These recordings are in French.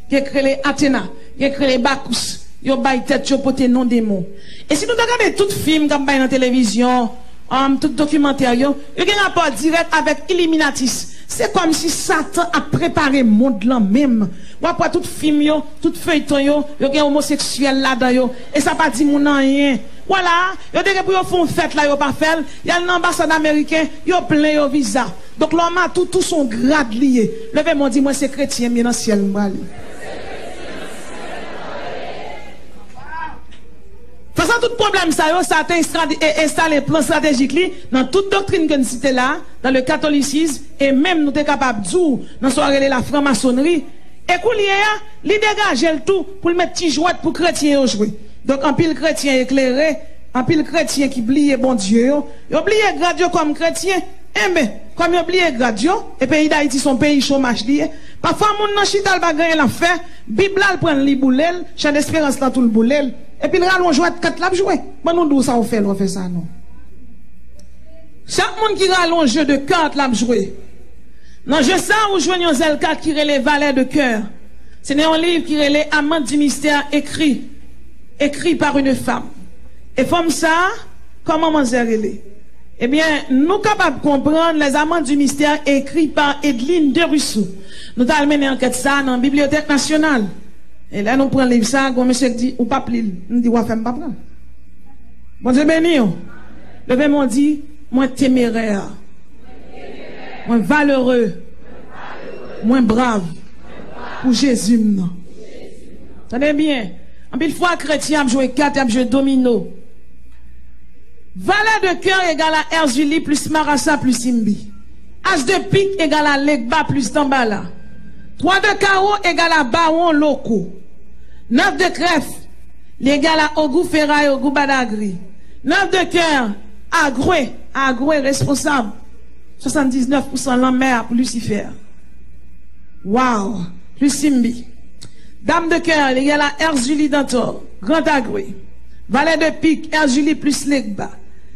qui écrit les Athéna, qui écrit les Bacchus, yo bay tête yo pote non démon. Et si nous regardons tout film comme dans la télévision, tout documentaire yo gen rapport direct avec Illuminatis. C'est comme si Satan a préparé le monde là même. Ou après tout film yo, tout feuilleton yo gen homosexuel là-dedans yo et ça pas dit moun rien. Voilà, yo deke pour yo font fête là yo pas faire, y a l'ambassade américain, yo plein yo visa. Donc l'homme a tout son grade lié. Levez moi dit moi c'est chrétien bien dans ciel m'ali. Façon tout problème ça yo Satan installé plan stratégique li dans toute doctrine que nous cité là, dans le catholicisme et même nous t'es capable dire dans soirée la franc-maçonnerie et coulier li dégager le tout pour le mettre petit jouet pour chrétien yo jouer. Donc, en pile chrétien éclairé, en pile chrétien qui oublie bon Dieu, il oublie gradio comme chrétien, mais comme il oublie gradio, et pays d'Haïti son pays chômage lié, parfois moun nan chital ba gagner l'affaire, Bible là prend li boulel, chant d'espérance là tout le boulel, et puis le rallon jouet 4 l'a jouer. Bon nous d'où ça on fait ça non. Chaque monde qui rallonge jeu de cartes l'a jouer. Dans jeu ça ou joignons zel 4 qui relève valet de cœur. C'est un livre qui relève amant du mystère écrit par une femme. Et femme ça, comment m'en eh bien, nous capables de comprendre les amants du mystère écrits par Edline de Rousseau. Nous avons mené enquête ça dans la Bibliothèque nationale. Et là, nous prenons le livre ça, comme monsieur dit, ou pas pli. Nous dit, ouais, femme pas prendre. Bon Dieu béni. Le verbe dit, moins téméraire, moins valeureux, moins brave, pour Jésus, non. Tenez bien. En pile fois, chrétien a joué 4, a joué domino. Valet de cœur égale à Erzuli plus Marassa plus Simbi. As de pique égale à Legba plus Tambala. 3 de carreau égale à Baron Loco. 9 de crève égale à Ogou Ferraille, Ogou Badagri. 9 de cœur, Agroué responsable. 79% l'enmer pour Lucifer. Wow, plus Simbi. Dame de cœur, égale à Erzuli Dantor, Grand Agroué. Valet de pique, Erzuli plus Legba.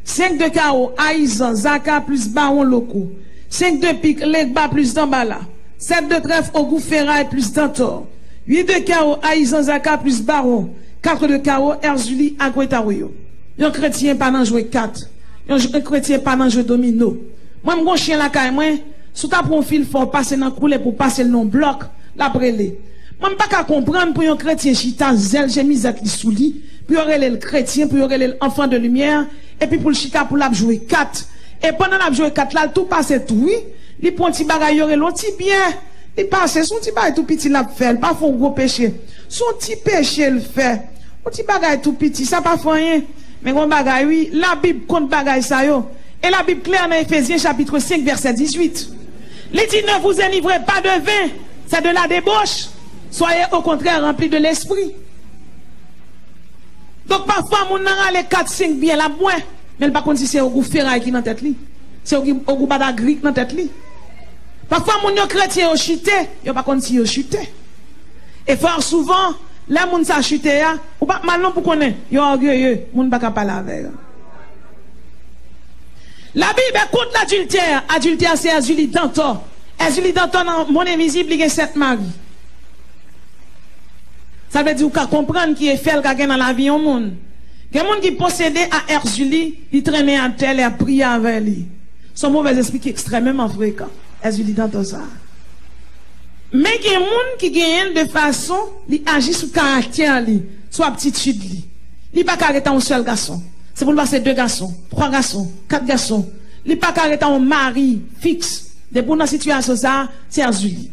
5 de carreau, Aïzan, Zaka plus Baron Loco. 5 de pique, Legba plus Dambala. 7 de trèfle, Ogou Ferraille plus Dantor. 8 de carreau, Aïzan, Zaka plus Baron. 4 de carreau, Erzuli, Agouetaouyo. Yon chrétien pas dans jouer 4. Yon chrétien pas dans jouer domino. Moi, mon chien la caille, moi, sous ta profil fort, passer dans couler pour passer le non-bloc, la brûler. Moi, pas qu'à comprendre pour un chrétien chita, zel, j'ai mis à qui souli, pour y aurait le chrétien, pour y aurait l'enfant de lumière, et puis pour le chita, pour la jouer 4. Et pendant la jouer 4 là, tout passe tout, oui. Il prend petit bagay, y aurait l'autre bien. Il passe, son petit bagay tout petit la fait, pas font gros péché. Son petit péché le fait. Un petit bagay tout petit, ça pas fait rien. Mais gros bagay, oui, la Bible compte bagay ça yo. Et la Bible claire dans Ephésiens chapitre 5 verset 18. Il dit ne vous enivrez pas de vin, c'est de la débauche. Soyez au contraire remplis de l'esprit. Donc parfois, mon nan les 4-5 bien la moins, mais par contre si c'est au goût ferraille qui dans tête li, c'est au goût badagri dans tête li. Parfois mon yo chrétien au chuté, yo pas contre si yo chuté. Et fort souvent, là moun sa chuté ya, ou pas mal non pour connaître, yo orgueilleux, moun pas parler avec. La Bible contre l'adultère, adultère c'est Erzuli Dantor. Erzuli Dantor dans Monde Invisible, il y a 7 maris. Ça veut dire qu'on comprendre qui est fait dans la vie au monde. Il y a des gens qui possédaient à Erzuli, ils traînaient en terre et à prier avec lui. Son mauvais esprit qui est extrêmement fréquent. Erzuli dans tout ça. Mais il y a des gens qui gagnent de façon, ils agissent sous caractère, sous aptitude. Ils ne sont pas arrêtés un seul garçon. C'est pour passer 2 garçons, 3 garçons, 4 garçons. Ils ne sont pas arrêtés un mari fixe. De pour la situation, ça, c'est Erzuli.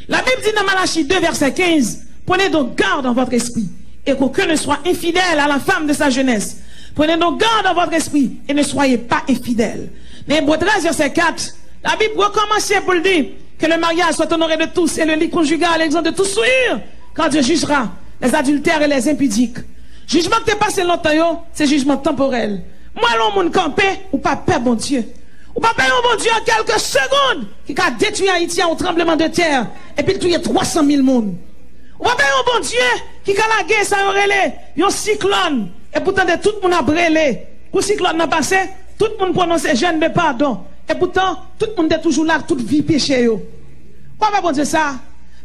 La Bible dit dans Malachie 2, verset 15. Prenez donc garde dans votre esprit et qu'aucun ne soit infidèle à la femme de sa jeunesse. Prenez donc garde dans votre esprit et ne soyez pas infidèles. Mais Hébreux 13, verset 4, la Bible recommence pour le dire que le mariage soit honoré de tous et le lit conjugal exempt de tout souillure quand Dieu jugera les adultères et les impudiques. Jugement qui est passé longtemps, c'est jugement temporel. Moi, l'homme moun campé ou pas peur bon Dieu. Ou pas peur bon Dieu en quelques secondes qui a détruit Haïti au tremblement de terre et puis tué 300 000 personnes. Ou pas un bon Dieu qui a la guerre, ça aurait un cyclone. Et pourtant, tout le monde a brûlé. Quand le cyclone n'a passé, tout le monde prononce jeûne de pardon. Et pourtant, tout le monde est toujours là, toute vie péché. Pourquoi pas bon Dieu ça?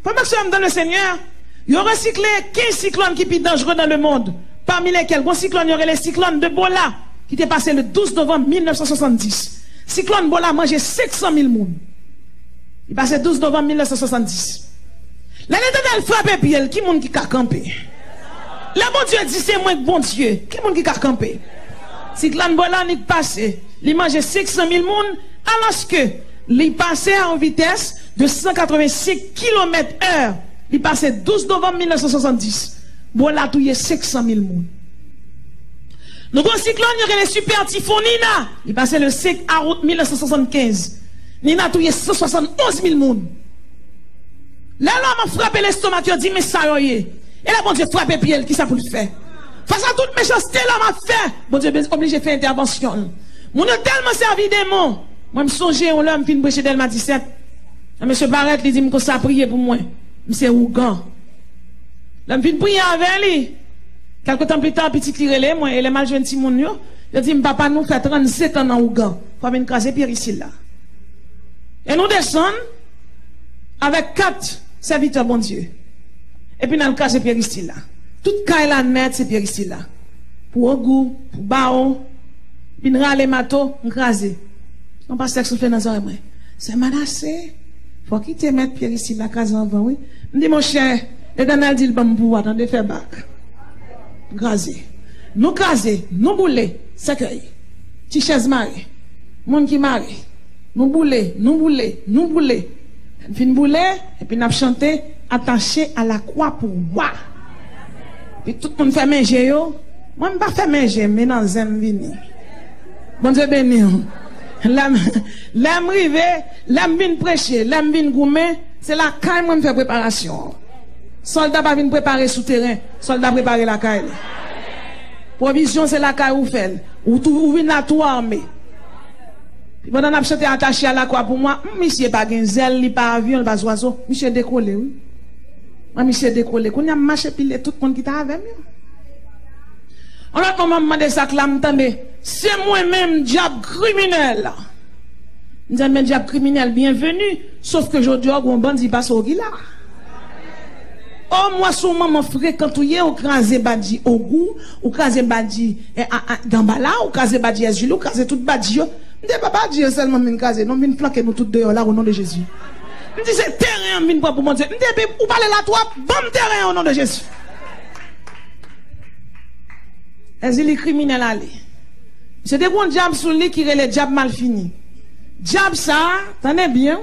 Pendant que sommes dans le Seigneur, il y a recyclé 15 cyclones qui sont dangereux dans le monde. Parmi lesquels, bon cyclone, il y aurait les cyclones de Bola, qui était passé le 12 novembre 1970. Cyclone Bola mangeait 500 000 personnes. Il passait le 12 novembre 1970. L'année de frappe pied, qui monde qui a campé? Le bon Dieu dit c'est moi que bon Dieu. Qui monde qui a campé? Cyclone Bola n'est passé. Il mangeait 500 000 personnes, alors que il passait à une vitesse de 185 km/h. Il passait 12 novembre 1970. Bola touye 500 000 personnes. Nous avons un cyclone, il y a les super typhons Nina. Il passait le 5 août 1975. Nina touye 171 000 personnes. Là, l'homme a frappé l'estomac, il a dit, mais ça y est. Et là, bon Dieu, frappé pied, qui ça pour le faire? Face à toute méchanceté, l'homme a fait. Bon Dieu, obligé de faire intervention. Mon a tellement servi des mots. Moi, je me songeais, on l'homme, fin prêcher Delma 17. Monsieur Barrett, il dit, que ça a prié pour moi. Monsieur Ougan. L'homme fin prier avec lui. Quelque temps plus tard, petit tiré, moi, et les mal jeunes Simon, il dit, papa, nous fait 37 ans en Ougan. Faut venir craser Pierre ici, là. Et nous descendons avec 4 serviteurs, bon Dieu. Et puis, nous avons cassé Pierre ici, là. Toute caille la net, c'est Pierre ici, là. Pour Ogou, pour Bao, puis nous râler mato, nous craser. On passe à ce fait dans les mains. C'est menacé. Faut quitter mettre Pierre ici, là, craser avant, oui. Me dit, mon cher, et Daniel dit, le bambou, attendez, faire bac. Craser. Nous craser, nous bouler, s'accueille. Ti chaise marée. Monde qui marée. Nous bouler, nous bouler, nous bouler. Fin bouler, et puis nous chanter, attaché à la croix pour moi. Puis tout le monde fait manger, yo. Moi, je ne vais pas faire manger, mais dans un vini. Bon Dieu béni. L'âme rive, l'âme vient prêcher, l'âme vient goumer, c'est la caille, moi, je fais préparation. Soldat pas venir préparer souterrain, soldat préparer la caille. Provision, c'est la caille ou fait. Ou vient la tout armé. Pendant que je attaché à la croix pour moi, monsieur pas un zèle, il pas avion, il pas oiseau, monsieur décollé, oui. Moi, monsieur décollé. Quand il a marché, puis tout le monde qui t'a avec moi. On a comment demandé ça que là, c'est moi-même, diable criminel. Je dis, mais diable criminel, bienvenue. Sauf que aujourd'hui, on bandit passe au gila. Oh, moi, son maman fréquente, ou crasé badi au goût, ou crasé badi gambala, ou crasé badi azul, ou crasé tout badi yo. Je dis, papa, Dieu seulement m'en crasé, non, m'en flanquer nous tous dehors là au nom de Jésus. Je dis, c'est terrain, m'en pour mon Dieu. Je dis, ou parler là, toi, bon terrain au nom de Jésus. Est-ce qu'il est criminel allé? C'est des bons diables sur lui qui relèvent diable mal fini. Diable ça, t'en bien?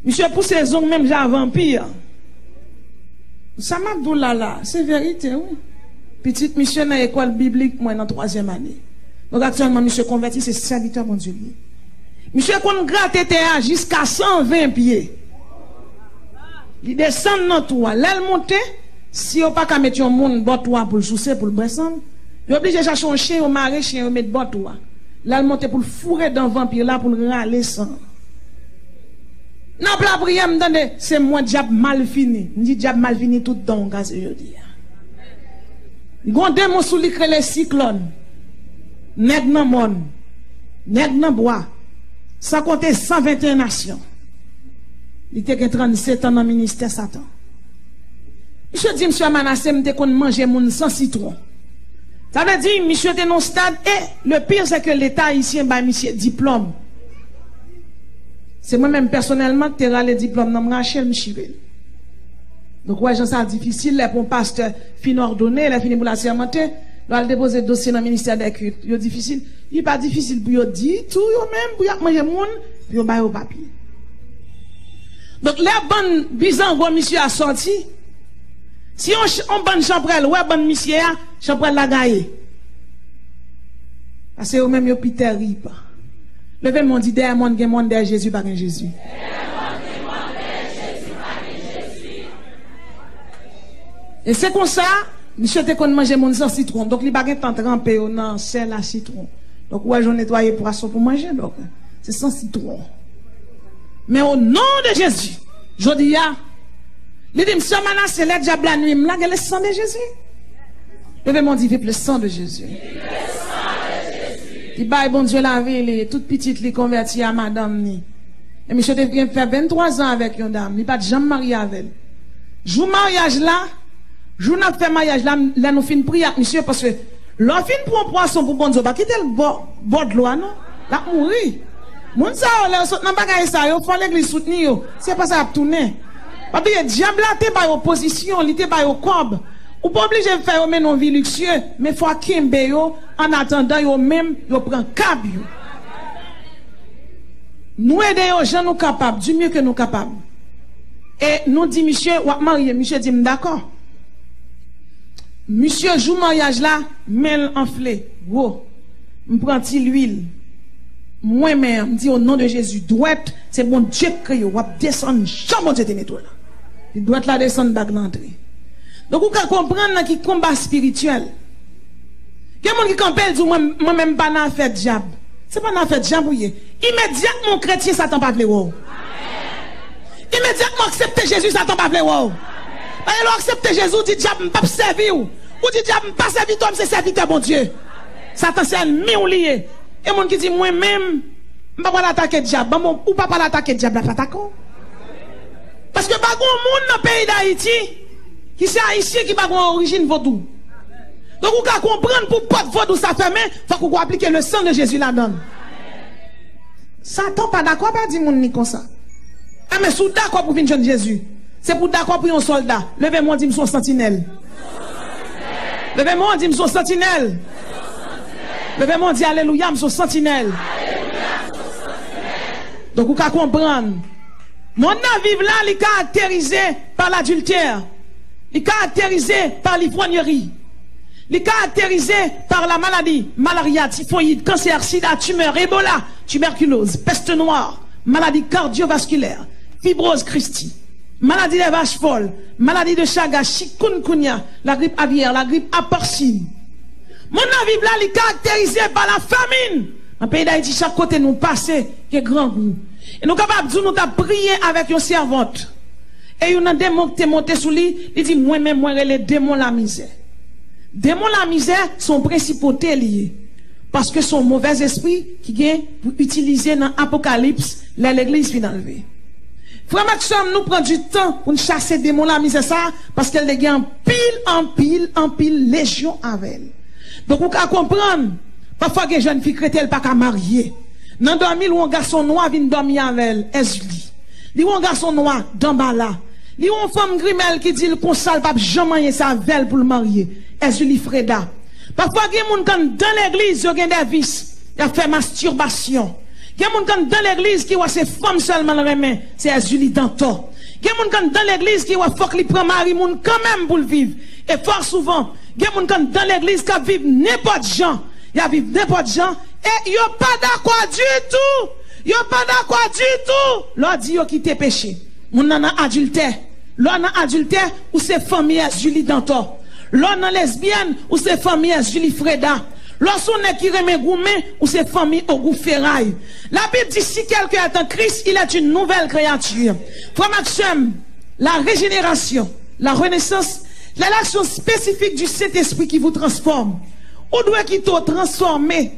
Monsieur pour ses ongles même j'ai un vampire. Ça m'a dit là, c'est vérité, oui. Petite monsieur dans l'école biblique, moi, dans 3e année. Donc actuellement, monsieur converti, c'est serviteur, mon Dieu. Monsieur qu'on gratte jusqu'à 120 pieds. Il descend dans toi, l'aile monte, si on pas qu'à mettre un monde bon toi pour le soucier, pour le descendre, il est obligé de chercher un chien, un mari, chien, mettre bon toi. L'aile monte pour le fourrer dans le vampire là, pour le râler sang. Non, la prière, c'est moi, diable mal fini. Je dis diable mal fini tout dans le je dis. Il y a un démon sous les cyclones. Nèg nan mon, nèg nan bois. Sans compter 121 nations. Il était 37 ans dans le ministère Satan. Monsieur dit, monsieur Manassé, m'te kon manger moun sans citron. Ça veut dire, monsieur était dans stade, et le pire, c'est que l'État haïtien, bah, monsieur, diplôme. C'est moi-même personnellement qui ai les diplômes dans Rachel Michivel. Donc, ouais, ça difficile, les pour un pasteur fin ordonné, les fini pour la sermenté, doit déposer le dossier dans le ministère des cultes. C'est difficile. Il n'est pas difficile pour eux dire tout, même, pour manger moun, puis on va au papier. Donc, les bonnes bizarres, monsieur a sorti. Si on bonne chambrelle, ouais, bonne monsieur, chambrelle la gaille. Parce que eux-mêmes, ils piter rip. Levez mon dit, derrière mon monde derrière Jésus, par un Jésus. Et c'est comme ça, monsieur te qu'on mange mon sans citron. Donc, il n'y a pas de temps trempé dans sel à citron. Donc, ouais, j'en nettoie poisson pour manger. Donc, c'est sans citron. Mais au nom de Jésus, je dis, il dit, monsieur Manassé, le diable la nuit, là, il y a le sang de Jésus. Levez mon dit, vive le sang de Jésus. Il baille bon Dieu la vie, toute petite, li converti à madame ni. Et monsieur devient faire 23 ans avec une dame, il pas de jamais marié avec elle. Jou mariage là, jou n'a fait mariage là, là nous fin prier avec monsieur parce que l'on fin pour un poisson pour bon Dieu, pas quitter le bord de l'eau non, là mourir. Moun sa là saute dans bagaille ça, yo faut l'église soutenir yo. C'est pas ça à tourner. Parce que diable là t'es pas opposition, il t'es pas au cob. Ou pas obligé de faire une vie luxueux, mais faut kimbe yo en attendant yo même yo prend cab yo. Nous aider aux gens nous capables, du mieux que nous capables. Et nous dit monsieur, ou marié, monsieur dit d'accord. Monsieur joue mariage là, mêle enflé. Wow. M'prend l'huile. Moi-même, dit au nom de Jésus, droite, c'est mon Dieu qui ou descendre, jamais Dieu te met là. Il doit la descendre bague l'entrée. Donc vous pouvez comprendre qui combat spirituel. Quelqu'un qui campelle dit moi-même pas dans fait diable. C'est pas dans fait diable. Immédiatement chrétien Satan pas vle wow. Immédiatement accepter Jésus Satan pas vle wow. Alors accepter Jésus dit diable pas servir ou dit diable pas servir toi c'est serviteur bon Dieu. Satan c'est ennemi ou lié. Et mon qui dit moi-même pas pas l'attaquer diable ou pas l'attaquer diable pas attaquer. Parce que pas grand monde dans le pays d'Haïti qui c'est haïtien qui pas origine vaudou. Donc vous pouvez comprendre pour pas vaudou ça fermé, faut qu'on applique le sang de Jésus là-dedans. Satan pas d'accord pas dire monde ni comme ça. Mais sous d'accord pour venir Jésus. C'est pour d'accord pour un soldat. Levez-moi dit son sentinelle. Levez-moi dit son sentinelle. Levez-moi dit alléluia son sentinelle. Donc vous pouvez comprendre. Mon vivre là, il est caractérisé par l'adultère. Il est caractérisé par l'ivrognerie. Il est caractérisé par la maladie, malaria, typhoïde, cancer, sida, tumeur, Ebola, tuberculose, peste noire, maladie cardiovasculaire, fibrose Christi, maladie des vaches folles, maladie de Chagas, chikungunya, la grippe aviaire, la grippe porcine. Mon vivre là, il est caractérisé par la famine. En pays d'Haïti, chaque côté nous passer, qui est grand goût. Et nous sommes capables de nous prier avec une servante. Et il y a un démon qui est monté sous lui, il dit, moi-même, moi, les démons la misère. Démons la misère sont principautés liés. Parce que son mauvais esprit qui vient pour utiliser dans l'Apocalypse, l'église vient enlever. Frère Maxime, nous prenons du temps pour nous chasser démons la misère ça, parce qu'elle est en pile légion avec elle. Donc, vous pouvez comprendre, parfois, les jeunes filles chrétiennes pas qu'à marier. Dans 2000, où un garçon noir vient dormir avec elle, Ezuli. Il y a un garçon noir, d'Ambala. Il y a une femme grimelle qui dit qu'on sale pas jamais sa velle pour le marier. Ezuli Freda. Parfois, il y a des gens dans l'église, qui ont des vices. Il a fait masturbation. Il y a des gens dans l'église qui ont ces femmes seulement le remet. C'est Ezuli Danto. Il y a des gens dans l'église qui ont faut qu'il prenne mari quand même pour le vivre. Et fort souvent, il y a des gens dans l'église qui vivent n'importe gens. Il y a vivre n'importe gens. Et yo pas d'accord du tout. Yo pas d'accord du tout. L'on dit yo quitte péché. Mon nan adultère. L'on a adultère ou c'est famille Julie Dantor. L'on a lesbienne ou c'est famille Julie Freda. Lorsqu'on est qui remet gourmet ou c'est famille au goût ferraille. La Bible dit si quelqu'un est en Christ, il est une nouvelle créature. Frère Maxime, la régénération, la renaissance, l'élection spécifique du Saint-Esprit qui vous transforme. Ou doit qu'il te transformer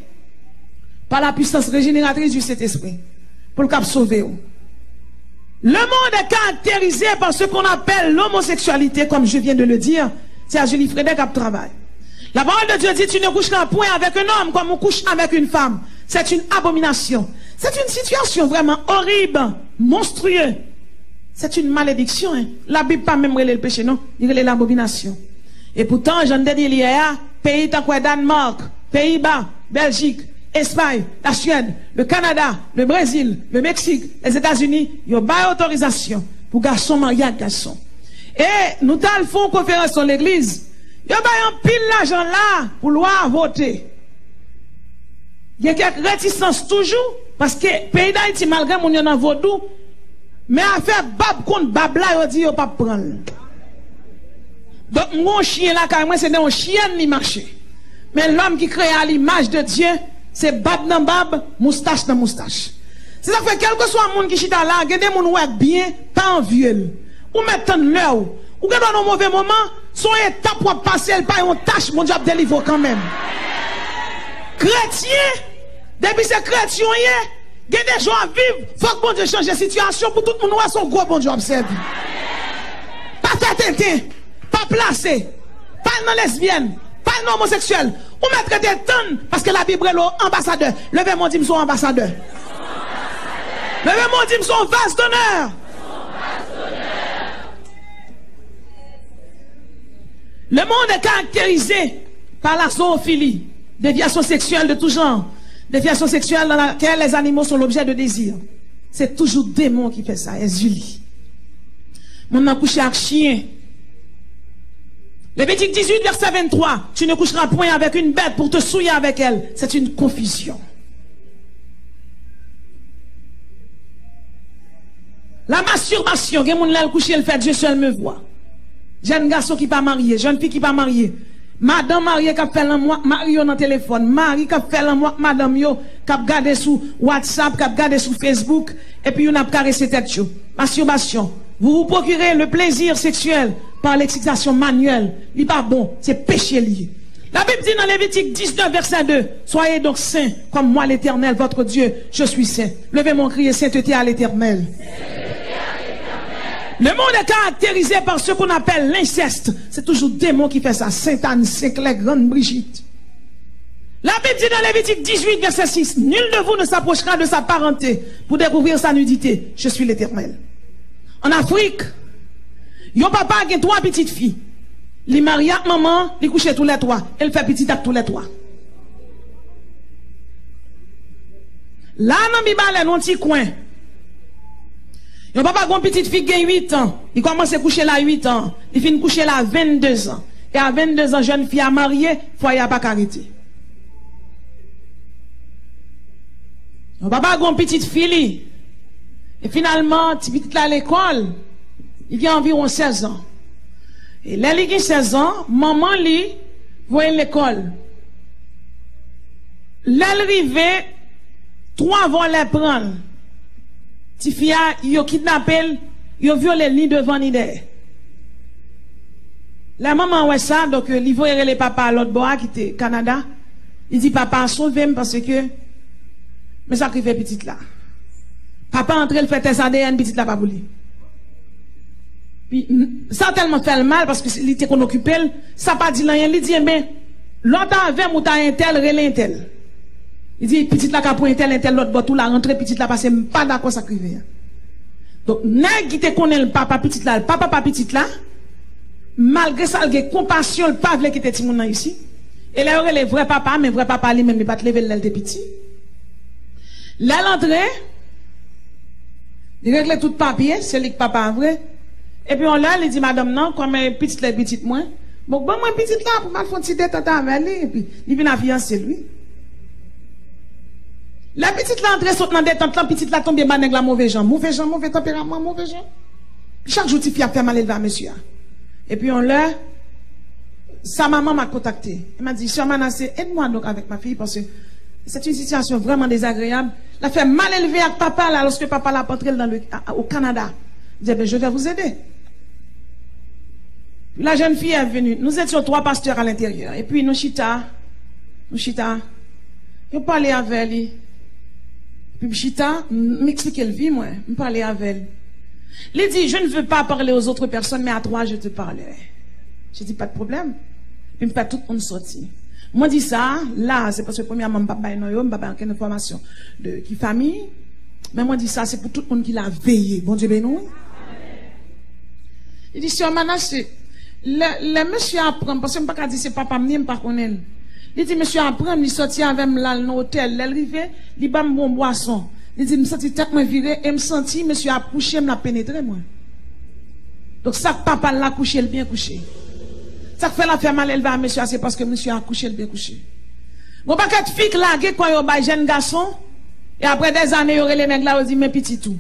par la puissance régénératrice du Saint-Esprit pour le cap sauver. Le monde est caractérisé par ce qu'on appelle l'homosexualité, comme je viens de le dire. C'est à Julie Frédéric qui travaille. La parole de Dieu dit tu ne coucheras point avec un homme comme on couche avec une femme. C'est une abomination. C'est une situation vraiment horrible, monstrueuse. C'est une malédiction. Hein. La Bible pas même relève le péché, non. Il relève l'abomination. Et pourtant, j'en ai dit hier, pays tant que Danemark, Pays-Bas, Belgique, Espagne, la Suède, le Canada, le Brésil, le Mexique, les États-Unis, ils ont pas autorisation pour garçon marié avec garçon. Et nous avons une conférence sur l'église. Ils ont un pile l'argent là pour loi voter. Il y a quelques réticences toujours parce que le pays d'Haïti, malgré mon yon a vaudou, mais à faire bab contre bab là, ils dit ils pas prendre. Donc, mon chien là, quand même, c'est un chien qui marche. Mais l'homme qui crée à l'image de Dieu, c'est bab dans bab, moustache dans moustache. C'est ça que quel que soit le monde qui chita là, il y a des gens qui bien, pas envieux. Ou mettre l'heure, ou dans un mauvais moment, son état pour passer, pas une tâche, mon Dieu a délivré quand même. Chrétien, depuis ces chrétiens, il y a des gens à vivre, il faut que bon Dieu change la situation pour tout le monde, son gros bon Dieu observe. Pas fait pas tintin, pas placé, pas non lesbienne, pas non homosexuel. Ou mettre des tonnes, parce que la Bible est l'ambassadeur. Levez mon dit, son ambassadeur. Levez mon dit, son vase d'honneur. Le monde est caractérisé par la zoophilie, déviation sexuelle de tout genre, déviation sexuelle dans laquelle les animaux sont l'objet de désir. C'est toujours démon qui fait ça, Julie. Mon a couché avec chien. Lévitique 18, verset 23. Tu ne coucheras point avec une bête pour te souiller avec elle. C'est une confusion. La masturbation, il y a des gens qui couché, elle fait Dieu seul me voit. Jeune garçon qui pas marié, jeune fille qui pas mariée. Madame mariée qui a fait l'amour, Mario dans le téléphone. Marie qui a fait l'amour, madame yo, qui a gardé sur WhatsApp, qui a gardé sur Facebook. Et puis on a caressé tête chou. Masturbation. Vous vous procurez le plaisir sexuel par l'excitation manuelle. Il n'est pas bon, c'est péché lié. La Bible dit dans Lévitique 19, verset 2, soyez donc saints, comme moi l'Éternel, votre Dieu, je suis saint. Levez mon cri et sainteté à l'Éternel. Le monde est caractérisé par ce qu'on appelle l'inceste. C'est toujours démon qui fait ça. Sainte Anne, Saint-Claire, Grande Brigitte. La Bible dit dans Lévitique 18, verset 6, nul de vous ne s'approchera de sa parenté pour découvrir sa nudité. Je suis l'Éternel. En Afrique, yon papa a 3 petites filles. Il marie avec maman, il couche tous les 3. Elle fait petit avec tous les 3. Là, dans Bibale, dans un petit coin. Yon papa a une petite fille qui a 8 ans. Il commence à coucher là 8 ans. Il finit coucher là 22 ans. Et à 22 ans, jeune fille a marié, foyer a pas arrêté. Yon papa a une petite fille. Et finalement, petit là à l'école, il a environ 16 ans. Et là, il a 16 ans, maman lui, voyait l'école. Là, il arrivait, 3 vont les prendre. Petit fille, il a kidnappé, il a violé ni devant ni derrière. La maman ouais ça, donc il voyait les papas à l'autre bord qui était au Canada. Il dit, papa, sauvez-moi parce que, mais ça qui fait petite là. Papa entre il fait test ADN, petite là pas pour lui. Puis, ça a tellement fait le mal parce que il était qu'on occupé, ça pas dit rien, il dit, mais, l'autre avait mouta un tel, relé un tel. Il dit, petite là, pour un tel, l'autre bord, tout la rentrée, petite là, parce que pas d'accord ça crive. Donc, nèg qui te connaît le papa, petite là, le papa, pas petite là, malgré ça, il a compassion, le pas voulait quitter tout le monde ici. Et là, il y a le vrai papa, mais vrai papa lui-même, il pas te lever l'aile de petit. Là, l'entrée, il règle tout papier, c'est lui que papa vrai. Et puis on l'a, il dit, madame, non, comme petite là, petite moins. Bon, moi, petite là, pour mal faire un petit détente avec lui, et puis, il vient à fiancer lui. La petite là, entrée, saute dans des tentes, la petite là, tombe bien, la mauvais gens, mauvais tempérament, mauvais gens. Chaque jour, tu fais faire mal élevé à monsieur. Et puis on l'a, sa maman m'a contacté. Elle m'a dit, Sœur Manassé, aide-moi donc avec ma fille, parce que c'est une situation vraiment désagréable. Elle a fait mal élevé avec papa là, lorsque papa l'a rentré au Canada. Il dit, ben, je vais vous aider. La jeune fille est venue. Nous étions 3 pasteurs à l'intérieur. Et puis nous chita. Je parlais avec elle. Puis chita, m'expliquer le vie, moi. Je parlais avec elle. Il dit, je ne veux pas parler aux autres personnes, mais à toi, je te parlerai. J'ai dit, pas de problème. Puis, pas tout le monde sorti. Moi, dit ça, là, c'est parce que premièrement, je n'ai pas aucune information de qui famille. Mais moi, dit ça, c'est pour tout le monde qui l'a veillé. Bon Dieu, ben nous. Il dit, Sœur Manassé, le monsieur apprend, parce que je ne peux pas dire c'est papa, je ne pas connaître. Il dit, monsieur apprend, il sortit avec moi dans l'hôtel, il arrivé, il bat mon boisson. Il dit, je me senti tête moi viré, et me senti, monsieur a couché, me l'a pénétré, moi. Donc, ça que papa l'a couché, il bien couché. Ça fait la faire mal élevé à monsieur, c'est parce que monsieur a couché, il bien couché. Bon, pas quatre filles laguées quand il y a un jeune garçon, et après des années, il y aurait les nègres là, on dit, mais petit tout.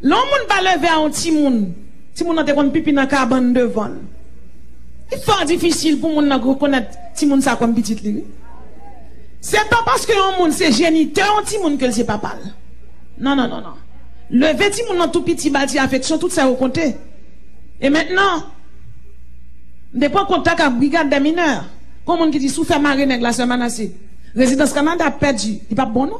L'homme va lever à un petit monde. Si moun nan te kon pipi nan cabane devant. Il est fort difficile pour moun nan reconnaître si moun sa comme petite li. C'est pas parce que un moun c'est géniteur, un petit moun que c'est papa. Non. Lever ti moun nan tout petit bâti affection tout ça au compter. Et maintenant, ne pas contact avec brigade des mineurs. Comme moun qui dit sous faire marrer nèg la Sœur Manassé. Résidence Canada perdu, il pas bon non.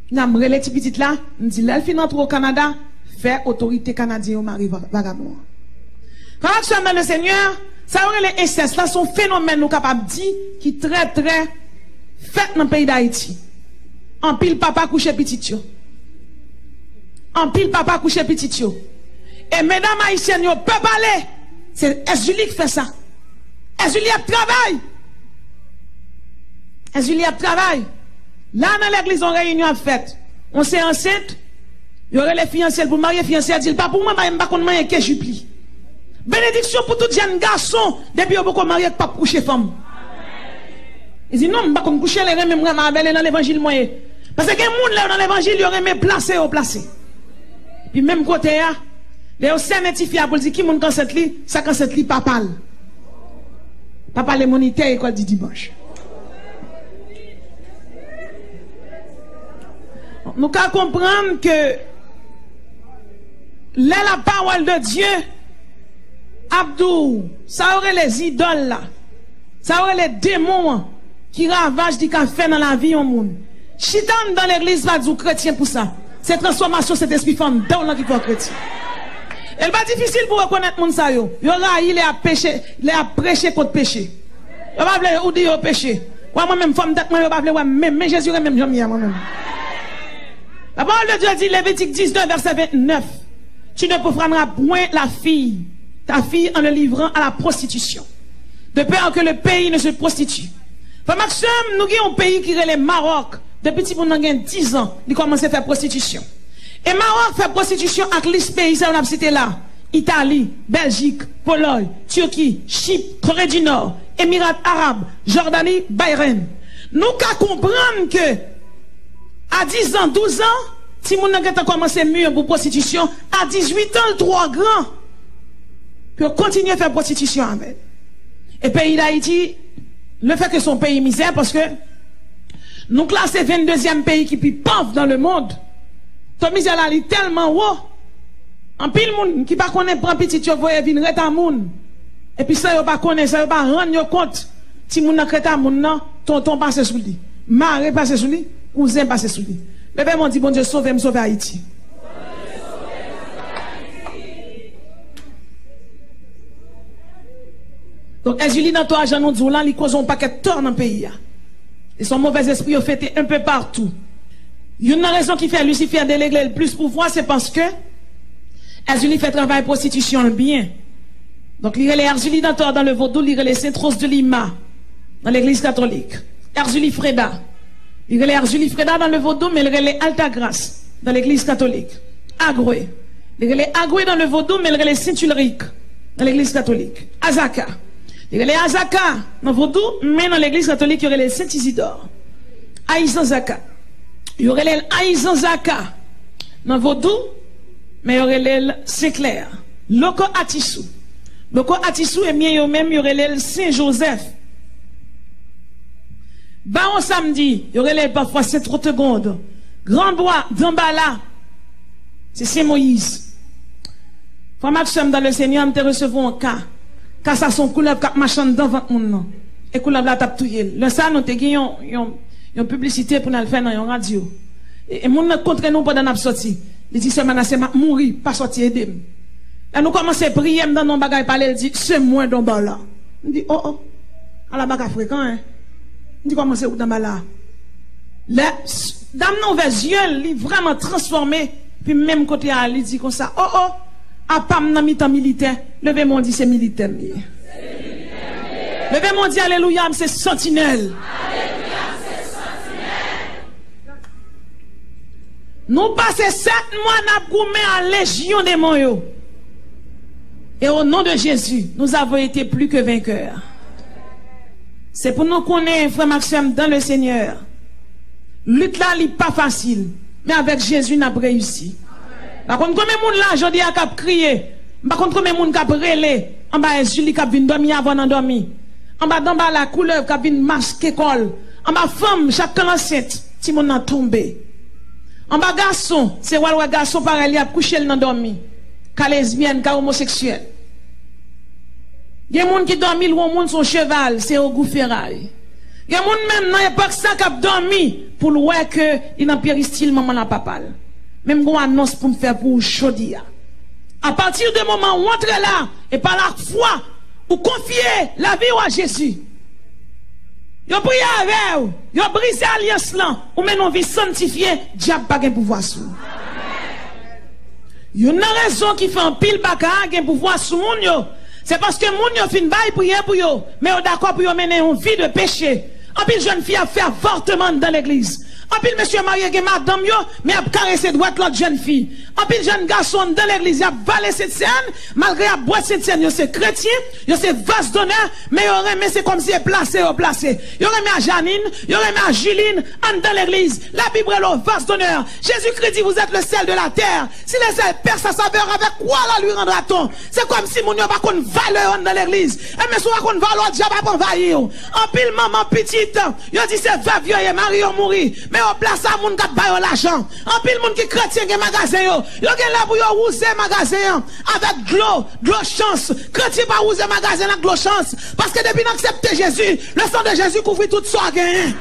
N'a m'rele ti petite là, me dit l'elle fin entre au Canada. Fait autorité canadienne au mari vagabond. Quand tu es dans le Seigneur, ça aurait les incestes là sont phénomènes nous capables de dire qui très fait dans le pays d'Haïti. En pile papa couché petit yo. En pile papa couché petit yo. Et mesdames haïtiennes yo peut parler. C'est Julie qui fait ça. Julie a travail. Julie a travail. Là dans l'église on réunion faite. On s'est enceinte. Il y aurait les fiancés pour marier fiancés dit pas pour moi je pas connait que jupli. Bénédiction pour tout jeune garçon depuis beaucoup marié pas coucher femme. Il dit non, je ne vais pas coucher les mêmes dans l'évangile moyen. Parce que les gens dans l'évangile, ils auraient placé au placé. Puis même côté, les gens sanctifiés pour dire qui moun quand cette li, ça quand cette li pas parle. Pas parler monitaire école du dimanche. Nous devons comprendre que la parole de Dieu, Abdou, ça aurait les idoles là, ça aurait les démons qui ravagent du café dans la vie au monde. Chitan dans l'église va dire chrétien pour ça. C'est transformation cet esprit femme dans la vie chrétien. Elle va difficile pour reconnaître moun sa yo. Yo là il est à pécher, il est à prêcher contre péché. Yo pas vle ou dire péché. Moi même femme tête moi yo pas vle même Jésus même j'aime moi même. La parole de Dieu dit Lévitique 19 verset 29. Tu ne profaneras point la fille, ta fille en le livrant à la prostitution. De peur que le pays ne se prostitue. Maxime, nous avons un pays qui est le Maroc. Depuis que nous avons 10 ans, il commence à faire prostitution. Et Maroc fait prostitution avec les pays, ça on a cité là. Italie, Belgique, Pologne, Turquie, Chypre, Corée du Nord, Émirats Arabes, Jordanie, Bahreïn. Nous devons comprendre que à 10 ans, 12 ans, si nous avons commencé mieux pour prostitution, à 18 ans, le 3 grands, pour continuer à faire prostitution avec. Et pays d'Haïti, le fait que son pays misère, parce que nous classons 22e pays qui est plus pauvre dans le monde. Ton misère là, il est tellement haut. En pile monde qui pas connaît prend petit yo voye vinn reta moun. Et puis ça yo pas connaît, ça yo pas rendre compte. Si moun nan reta moun nan, tonton passe sous lui. Mari passe sous lui, cousin passe sous lui. Le père m'a dit bon Dieu sauve me sauver Haïti. Donc, Julie dans toi, Jean nous là, ils causent un paquet de tort dans le pays. Et son mauvais esprit ont fait un peu partout. Une raison qui fait Lucifer déléguer le plus pouvoir, c'est parce que Julie fait travail prostitution bien. Donc, il y a Julie dans toi, dans le vaudou, il y a les Saint-Rose de Lima, dans l'église catholique. Julie Freda. Il y a Julie Freda dans le vaudou, mais il y a les Alta Grace, dans l'église catholique. Agoué. Il y a les Agoué dans le vaudou, mais il y a les Saint-Ulrich, dans l'église catholique. Azaka. Il y a les Azaka dans Vaudou, mais dans l'église catholique, il y aurait les Saint-Isidore. Aïzanzaka. Il y aurait les Aïzanzaka dans Vaudou, mais il y aurait les Saint-Clair. Loko Atissou. Loko Atissou et bien même, il y aurait les Saint-Joseph. Baron Samedi, il y aurait les parfois Saint-Trotegonde. Grand Bois, Dambala. C'est Saint-Moïse. Frère Maxime dans le Seigneur, nous te recevons un cas. Car ça son couleur cap machin dans votre monde. Et couleur la tape touyer. Le ça nous te gagnons une publicité pour nous faire dans une radio. Et moun contre nous pendant n'a sorti. Il dit semaine c'est mourir pas sortir aider. Et nous commençons à prier dans nos bagages parler, il dit c'est moi dans bas là. Il dit oh à la bagarre fréquent hein. Il dit comment c'est dans bas là. La dame non visuel, il vraiment transformé puis même côté à il dit comme ça oh à Pam dans mi-temps militaire, levez mon dit c'est militaire. Levez mon dit alléluia, c'est sentinelle. Alléluia, c'est sentinelle. Nous passons 7 mois n'a goumé à légion des moyens. Et au nom de Jésus, nous avons été plus que vainqueurs. C'est pour nous connaître, frère Maxime, dans le Seigneur. Lutte là, n'est pas facile. Mais avec Jésus, nous avons réussi. Par contre, combien de monde là, je dis à cap crier. Par contre, combien de monde cap relé. En bas, Julie cap vient dormir avant d'endormir. En bas, la couleur cap vient masquer col. En bas, femme, chacun enceinte. Si mon a tombé. En bas, garçon, c'est ouais garçon pareil, il a couché dans dormi. Ka lesbienne, ka homosexuel. Il y a des gens qui dorment loin, monde son cheval, c'est au goût ferraille. Il y a des gens même dans l'époque ça qui a dormi pour le voir que il n'a pas style maman la papa. Même une annonce pour me faire pour chaudia. À partir du moment où on entre là, et par la foi, vous confiez la vie à Jésus. Vous priez avec vous, vous brisez l'alliance là, ou mettez une vie sanctifiée, diable pas de pouvoir sur vous. Il y a une raison qui fait un pile baka qui pouvoir sur moun yo. C'est parce que moun yo fin bail prier pour yo, mais on d'accord pour yo mener une vie de péché. En pile jeune fille a fait avortement dans l'église. En pile monsieur marié qui madame yo, mais a caressé droite l'autre jeune fille. En pile jeune garçon dans l'église a valé cette scène, malgré a boire cette scène, yo c'est chrétien, yo c'est vase d'honneur, mais yo remet c'est comme si est placé au placé. Yo remet à Janine, yo remet à Juline, en dans l'église. La Bible est le vase d'honneur. Jésus-Christ dit vous êtes le sel de la terre. Si le sel perd sa saveur, avec quoi la lui rendra-t-on? C'est comme si mon yo pas qu'on valeur dans l'église. Et mais soit qu'on valeur diable pas envahir. En pile maman petite, yo dit c'est veuve vieux et mari yo mourir. Mais on place à moun qui baille l'argent. En pile moun qui chrétien qui magasin yo. Yo gen là pour yo rouser magasin avec de l'eau chance. Chrétien pas rouser magasin avec de l'eau chance parce que depuis n'accepter Jésus, le sang de Jésus couvre tout ça gain.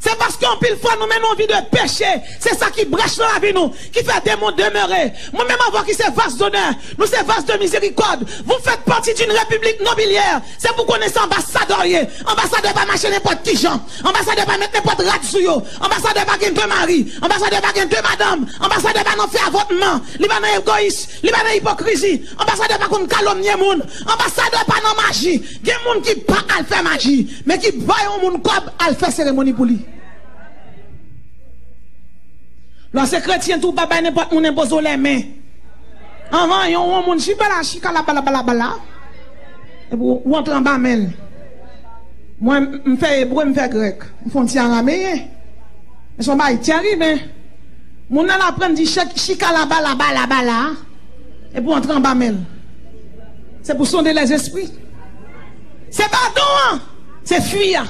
C'est parce qu'en pile fois nous menons une vie de péché. C'est ça qui brèche dans la vie nous, qui fait démons demeurer. Moi-même avant qui c'est vase d'honneur, nous c'est vase de miséricorde. Vous faites partie d'une république nobiliaire. C'est pour connaître ambassadeur. Ambassadeur pas marcher n'importe qui gens. Ambassadeur pas mettre n'importe rat sur yo. Ambassadeur pas gagner deux maris. Ambassadeur pas gagner deux madames. Ambassadeur pas non faire avortement. Li pas non égoïste. Li pas non hypocrisie. Ambassadeur pas qu'on calomnier moun. Ambassadeur pas non magie. Gen moun qui pas al faire magie, mais qui voit un moun comme al faire cérémonie pour lui. Lorsque chrétien tout papa n'importe où impose les mains. Avant yon on moun chibala chikala bala. Et pour rentrer en bas men. Moi me fait hébreu me fait grec. Me font ti araméen. Mais son bail ti arrive. Moun nan apprendre di chikala bala. Et pour entrer en bas men. C'est pour sonder les esprits. C'est pas don, c'est fuir.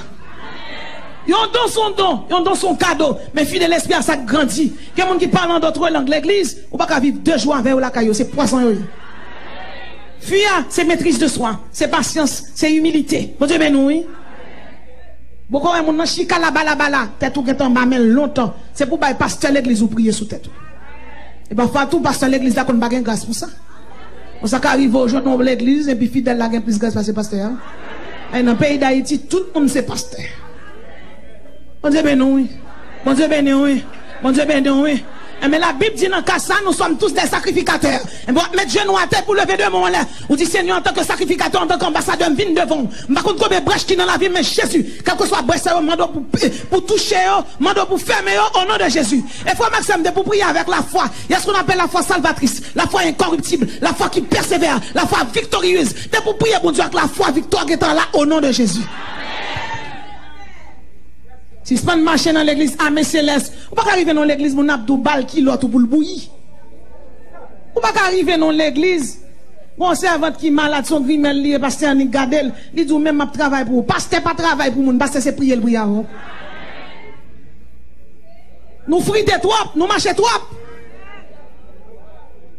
Yon don son don, yon don son cadeau, mais fille de l'esprit à ça grandit. Quelqu'un qui parle en d'autres langues l'église, ou pas qu'à vivre 2 jours avec la caillou, c'est poisson yo. Fuir, c'est maîtrise de soi, c'est patience, c'est humilité. Bon Dieu ben nous oui. Beaucoup de monde chika la bala, tête ou getan mamel longtemps, c'est pour bailler pasteur l'église ou prier sous tête. Et parfois tout pasteur l'église là qu'on pas gain grâce pour ça. On ça arrive au jour dans l'église et puis fidèle là gain plus grâce parce que pasteur. Et dans le pays d'Haïti, tout le monde c'est pasteur. Bon Dieu ben oui. Bon Dieu ben oui. Bon Dieu ben oui. Mais la Bible dit dans le cas ça, nous sommes tous des sacrificateurs. Et bon, mettre genoux à terre pour lever de mon là. Ou dit Seigneur, en tant que sacrificateur, en tant qu'ambassadeur, viens devant. Par contre, combien de brèches qui dans la vie, mais Jésus, quel que soit brèche, mando pour toucher, mando pour fermer, au nom de Jésus. Et frère Maxime, de pour prier avec la foi. Il y a ce qu'on appelle la foi salvatrice, la foi incorruptible, la foi qui persévère, la foi victorieuse. De pour prier, bon Dieu, avec la foi victoire qui est là, au nom de Jésus. Si c'est pas une marche dans l'église, amen céleste, ou pas arriver dans l'église, mon abdou bal qui l'autre pour le bouillir. Ou pas arriver dans l'église, bon servante qui malade, son grimel lié, pasteur ni gadel, il dit même m'a travail pour, pasteur pas travail pour moun, pasteur c'est prier le prière. Nous friter trop, nous marcher trop.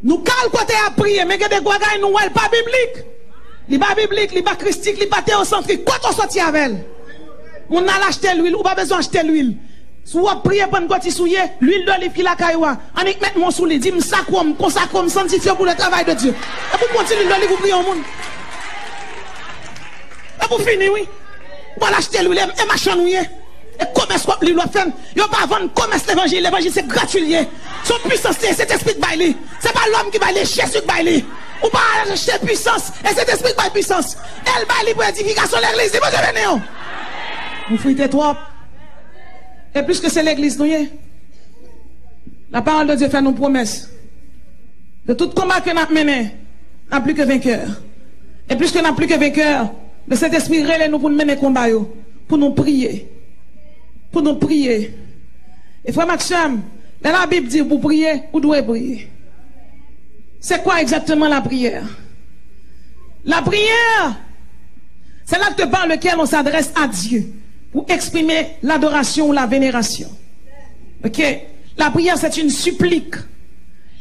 Nous cal côté à prier, mais que des quoi nous ouais pas biblique. Li pas biblique, li pas christique, li pas théocentrique, quoi on sorti avec elle. On a acheté l'huile, ou pas besoin d'acheter l'huile. Si vous priez pour une souillé, l'huile d'olive qui la cailloua, on y met mon sous les dit, consacre, sanctifié pour le travail de Dieu. Et pour continuer l'huile d'olive, vous priez au monde. Et pour finir, oui. Vous allez acheter l'huile et machin nouillé. Et commerce, l'huile doit faire. Vous ne pas vendre commerce l'évangile. L'évangile, c'est gratuit. Son puissance, c'est cet esprit de baile. Ce n'est pas l'homme qui baile, Jésus qui baile. Ou pas acheter puissance. Et cet esprit qui baile puissance. Elle baile pour l'édification de l'église. C'est pas de vous fritez trop. Et puisque c'est l'église, nous y est. La parole de Dieu fait nos promesses. De tout combat que nous avons mené, n'a plus que vainqueur. Et puisque nous n'avons plus que vainqueur, de cet esprit relais nous pour nous mener combat, pour nous prier. Pour nous prier. Et frère Maxime, dans la Bible dit pour prier, vous devez prier. C'est quoi exactement la prière? La prière, c'est l'acte par lequel on s'adresse à Dieu pour exprimer l'adoration ou la vénération. Ok? La prière, c'est une supplique.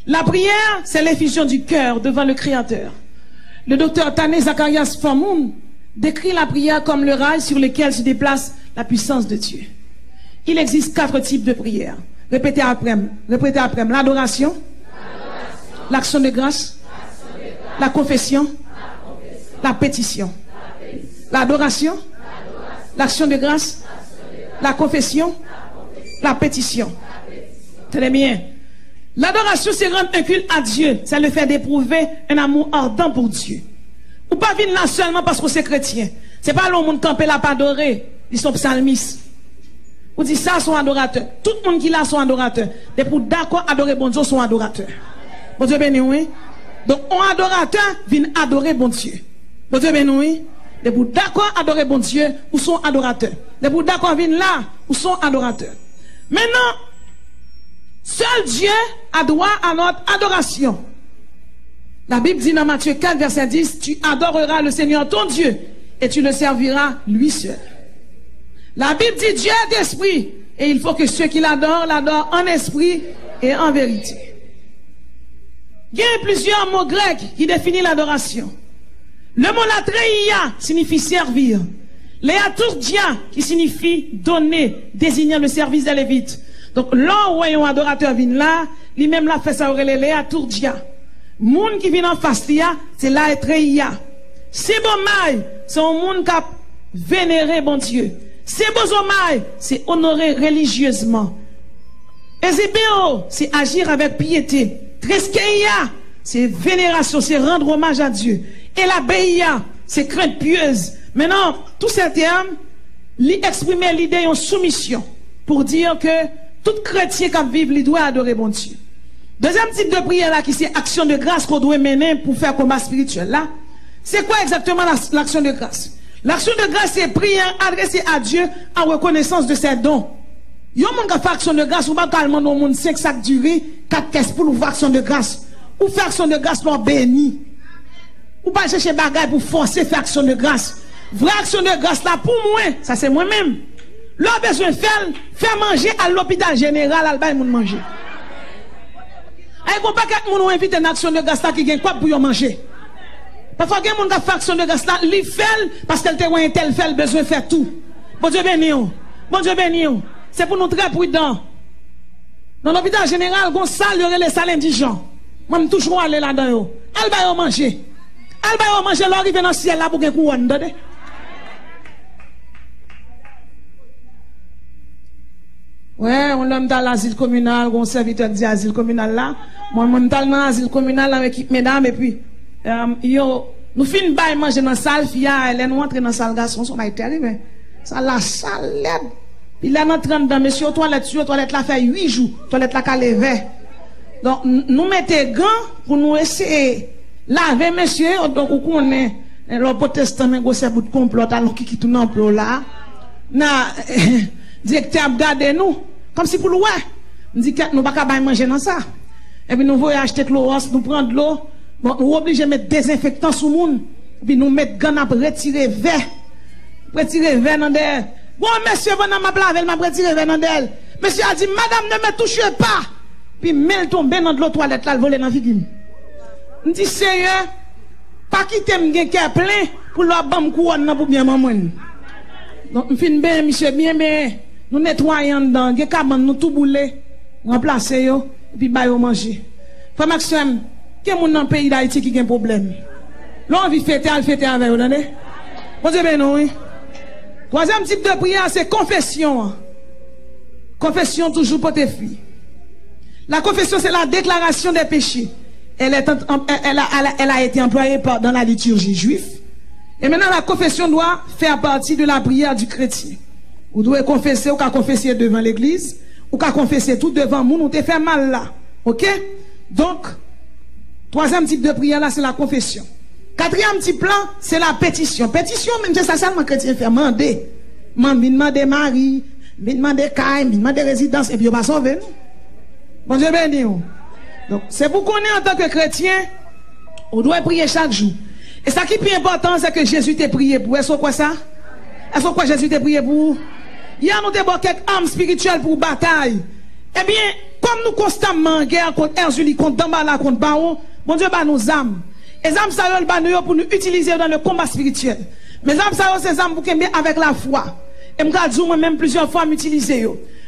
La prière, c'est l'effusion du cœur devant le Créateur. Le docteur Tané Zacharias Famoun décrit la prière comme le rail sur lequel se déplace la puissance de Dieu. Il existe 4 types de prières. Répétez après. Répétez après. L'adoration. L'action de grâce. La confession. La pétition. L'adoration. L'action de grâce. La confession. La pétition. Très bien. L'adoration, c'est rendre un culte à Dieu. C'est le fait d'éprouver un amour ardent pour Dieu. Ou pas venir là seulement parce que c'est chrétien. C'est pas le monde camper là pas adorer. Ils sont psalmistes. Ou dit ça sont adorateurs. Tout le monde qui là sont adorateurs. Des pour d'accord adorer bon Dieu sont adorateurs. Bon Dieu béni oui. Donc un adorateur vient adorer bon Dieu. Bon Dieu béni oui. Des pour d'accord adorer bon Dieu ou sont adorateurs. Des pour d'accord viennent là ou sont adorateurs. Maintenant, seul Dieu a droit à notre adoration. La Bible dit dans Matthieu 4, verset 10, tu adoreras le Seigneur ton Dieu et tu le serviras lui seul. La Bible dit Dieu est d'esprit et il faut que ceux qui l'adorent, l'adorent en esprit et en vérité. Il y a plusieurs mots grecs qui définissent l'adoration. Le mot latreia signifie servir. Léaturgia qui signifie donner, désignant le service des Lévites. Donc là où un adorateur vient là, lui-même l'a fait ça aurait léaturgia. Moun qui vient en face c'est latreia. C'est bon maï, c'est un monde qui a vénéré bon Dieu. C'est bozomaï, c'est honorer religieusement. Ezebeo, c'est agir avec piété. Treskeia, c'est vénération, c'est rendre hommage à Dieu. Et la beia, c'est crainte pieuse. Maintenant, tous ces termes, exprimer l'idée en soumission pour dire que tout chrétien qui vit, il doit adorer bon Dieu. Deuxième type de prière là, qui c'est action de grâce qu'on doit mener pour faire combat spirituel là. C'est quoi exactement l'action de grâce? L'action de grâce, c'est prière adressée à Dieu en reconnaissance de ses dons. Yon moun ka fait action de grâce, ou pas calmement dans moun 5 sacs du riz, 4 caisses pour faire action de grâce. Ou faire action de grâce pour béni. Ou pas chercher bagaille pour forcer faire action de grâce. Vraie action de grâce là pour moi, ça c'est moi-même. L'on besoin de faire manger à l'hôpital général, al bay moun manger. Et qu'on pas que moun invite une action de grâce là qui gagne quoi pour yon manger. Parfois, il y a des gens qui font action de grâce là, ils font parce qu'elle te voit un tel fait, besoin de faire tout. Bon Dieu béni. Bon Dieu béni. C'est pour nous très prudents. Dans l'hôpital général, on salle, il y aurait les salles indigents. Moi, je toujours aller là-dedans. Elle va manger. Elle va manger, elle arrive dans le ciel là pour qu'elle couronne. Ouais, on l'a dans l'asile communal, on serviteur de l'asile communal là. Moi, je suis dans l'asile communal avec l'équipe mesdames et puis. Nous finissons par manger dans la salle, elle est entrée dans la salle garçon, ça va être terrible. Ça la salle laide. Puis là, nous entrons dans monsieur, toilette là fait 8 jours, toilette là qu'à lever. Donc, nous mettons gants pour nous essayer laver monsieur, donc on connaît le protestant, mais c'est bout de complot, alors qui tourne en plot là. Na, directeur regardez nous, comme si pour le ouais. Nous dit que nous ne pouvons pas manger dans ça. Et puis nous voulons acheter de l'eau, nous prendre de l'eau. Bon, nous obligés de mettre désinfectant sur le monde. Puis nous mettons gants pour retirer verre. Retirer verre dans d'elle. Bon, monsieur, pendant ma plave, m'a retiré verre dans d'elle. Monsieur a dit, madame, ne me touchez pas. Puis, mêle tomber dans l'autre toilette là, le voler dans la figure. Je dis, sérieux, pas quitter mon cœur plein pour leur bam couronne pour bien maman. Donc, je finis bien, monsieur, bien, nous nettoyons dedans, nous tout bouler, remplacer yo, et puis, bah, yo manger. Frère Maxime, quel monde dans le pays d'Haïti qui a un problème? L'on vit fêter, elle fêter avec vous, attendez? Bon Dieu, ben non, oui. Troisième type de prière, c'est confession. Confession toujours pour tes filles. La confession, c'est la déclaration des péchés. Elle a été employée dans la liturgie juive. Et maintenant, la confession doit faire partie de la prière du chrétien. Vous devez confesser, ou qu'à confesser devant l'église, ou qu'à confesser tout devant nous, nous te fait mal là. Ok? Donc, troisième type de prière là, c'est la confession. Quatrième type plan, c'est la pétition. Pétition, même c'est ça seulement chrétien fait demander. Demander mari, demander caille, demander résidence, et puis on va sauver nous. Bon Dieu béni. Donc, c'est pour qu'on ait en tant que chrétien, on doit prier chaque jour. Et ça qui est plus important, c'est que Jésus t'a prié pour. Est-ce quoi ça? Est-ce quoi Jésus t'a prié pour? Hier, nous avons quelques âmes spirituelles pour bataille. Eh bien, comme nous constamment en guerre contre Erzuli, contre Dambala, contre Baron, mon Dieu, bah nous âmes. Les âmes, ça y est, pour nous utiliser dans le combat spirituel. Mais âmes, ça y est, ces âmes pour qu'elles avec la foi. Et moi, même plusieurs fois m'utiliser.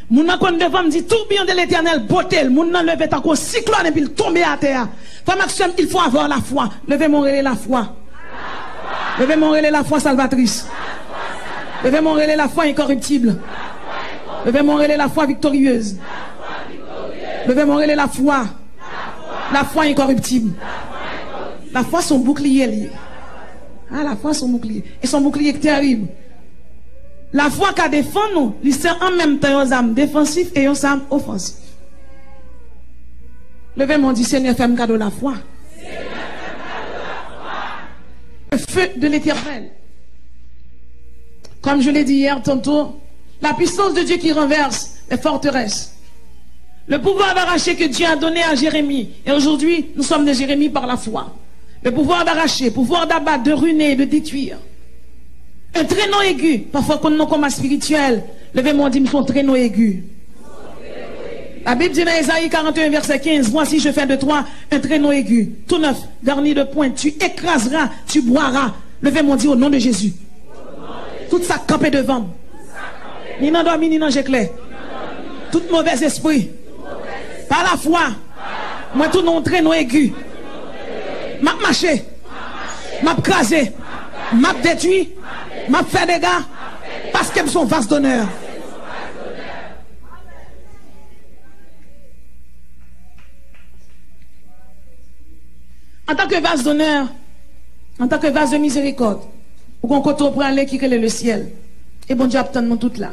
Moun nan kon devant me dit tourbillon de l'éternel botel. Moun nan levé tant qu'on cyclone et puis il tombe à terre. Frère Maxime, il faut avoir la foi. Levez mon relais la foi. Levez mon relais la foi salvatrice. Levez mon relais la foi incorruptible. Levez mon relais la foi victorieuse. Levez mon relais la foi. La foi incorruptible. La foi son bouclier lié. Ah, la foi son bouclier. Et son bouclier est terrible. La foi qui défend nous, c'est en même temps aux âmes défensives et aux âmes offensives. Levez mon dit Seigneur, fais-moi cadeau la foi. Le feu de l'éternel. Comme je l'ai dit hier tantôt, la puissance de Dieu qui renverse les forteresses. Le pouvoir d'arracher que Dieu a donné à Jérémie. Et aujourd'hui, nous sommes de Jérémie par la foi. Le pouvoir d'arracher, pouvoir d'abattre, de ruiner, de détruire. Un traîneau aigu, parfois qu'on nous comme spirituel. Levez-moi, dit, son traîneau aigu. La Bible dit dans Isaïe 41, verset 15, voici, je fais de toi un traîneau aigu, tout neuf, garni de pointe. Tu écraseras, tu boiras. Levez-moi, dit, au nom de Jésus. Tout ça campé devant. Ni dans dormi, ni dans j'éclaire. Tout mauvais esprit. Par la foi. Moi, tout non traîneau aigu. M'a marché. M'a crasé. M'a détruit. M'a fait des dégâts. Parce qu'elles sont vases d'honneur. En tant que vase d'honneur, en tant que vase de miséricorde, ou qu'on côté pour aller qui est le ciel. Et bon Dieu attend nous toutes là.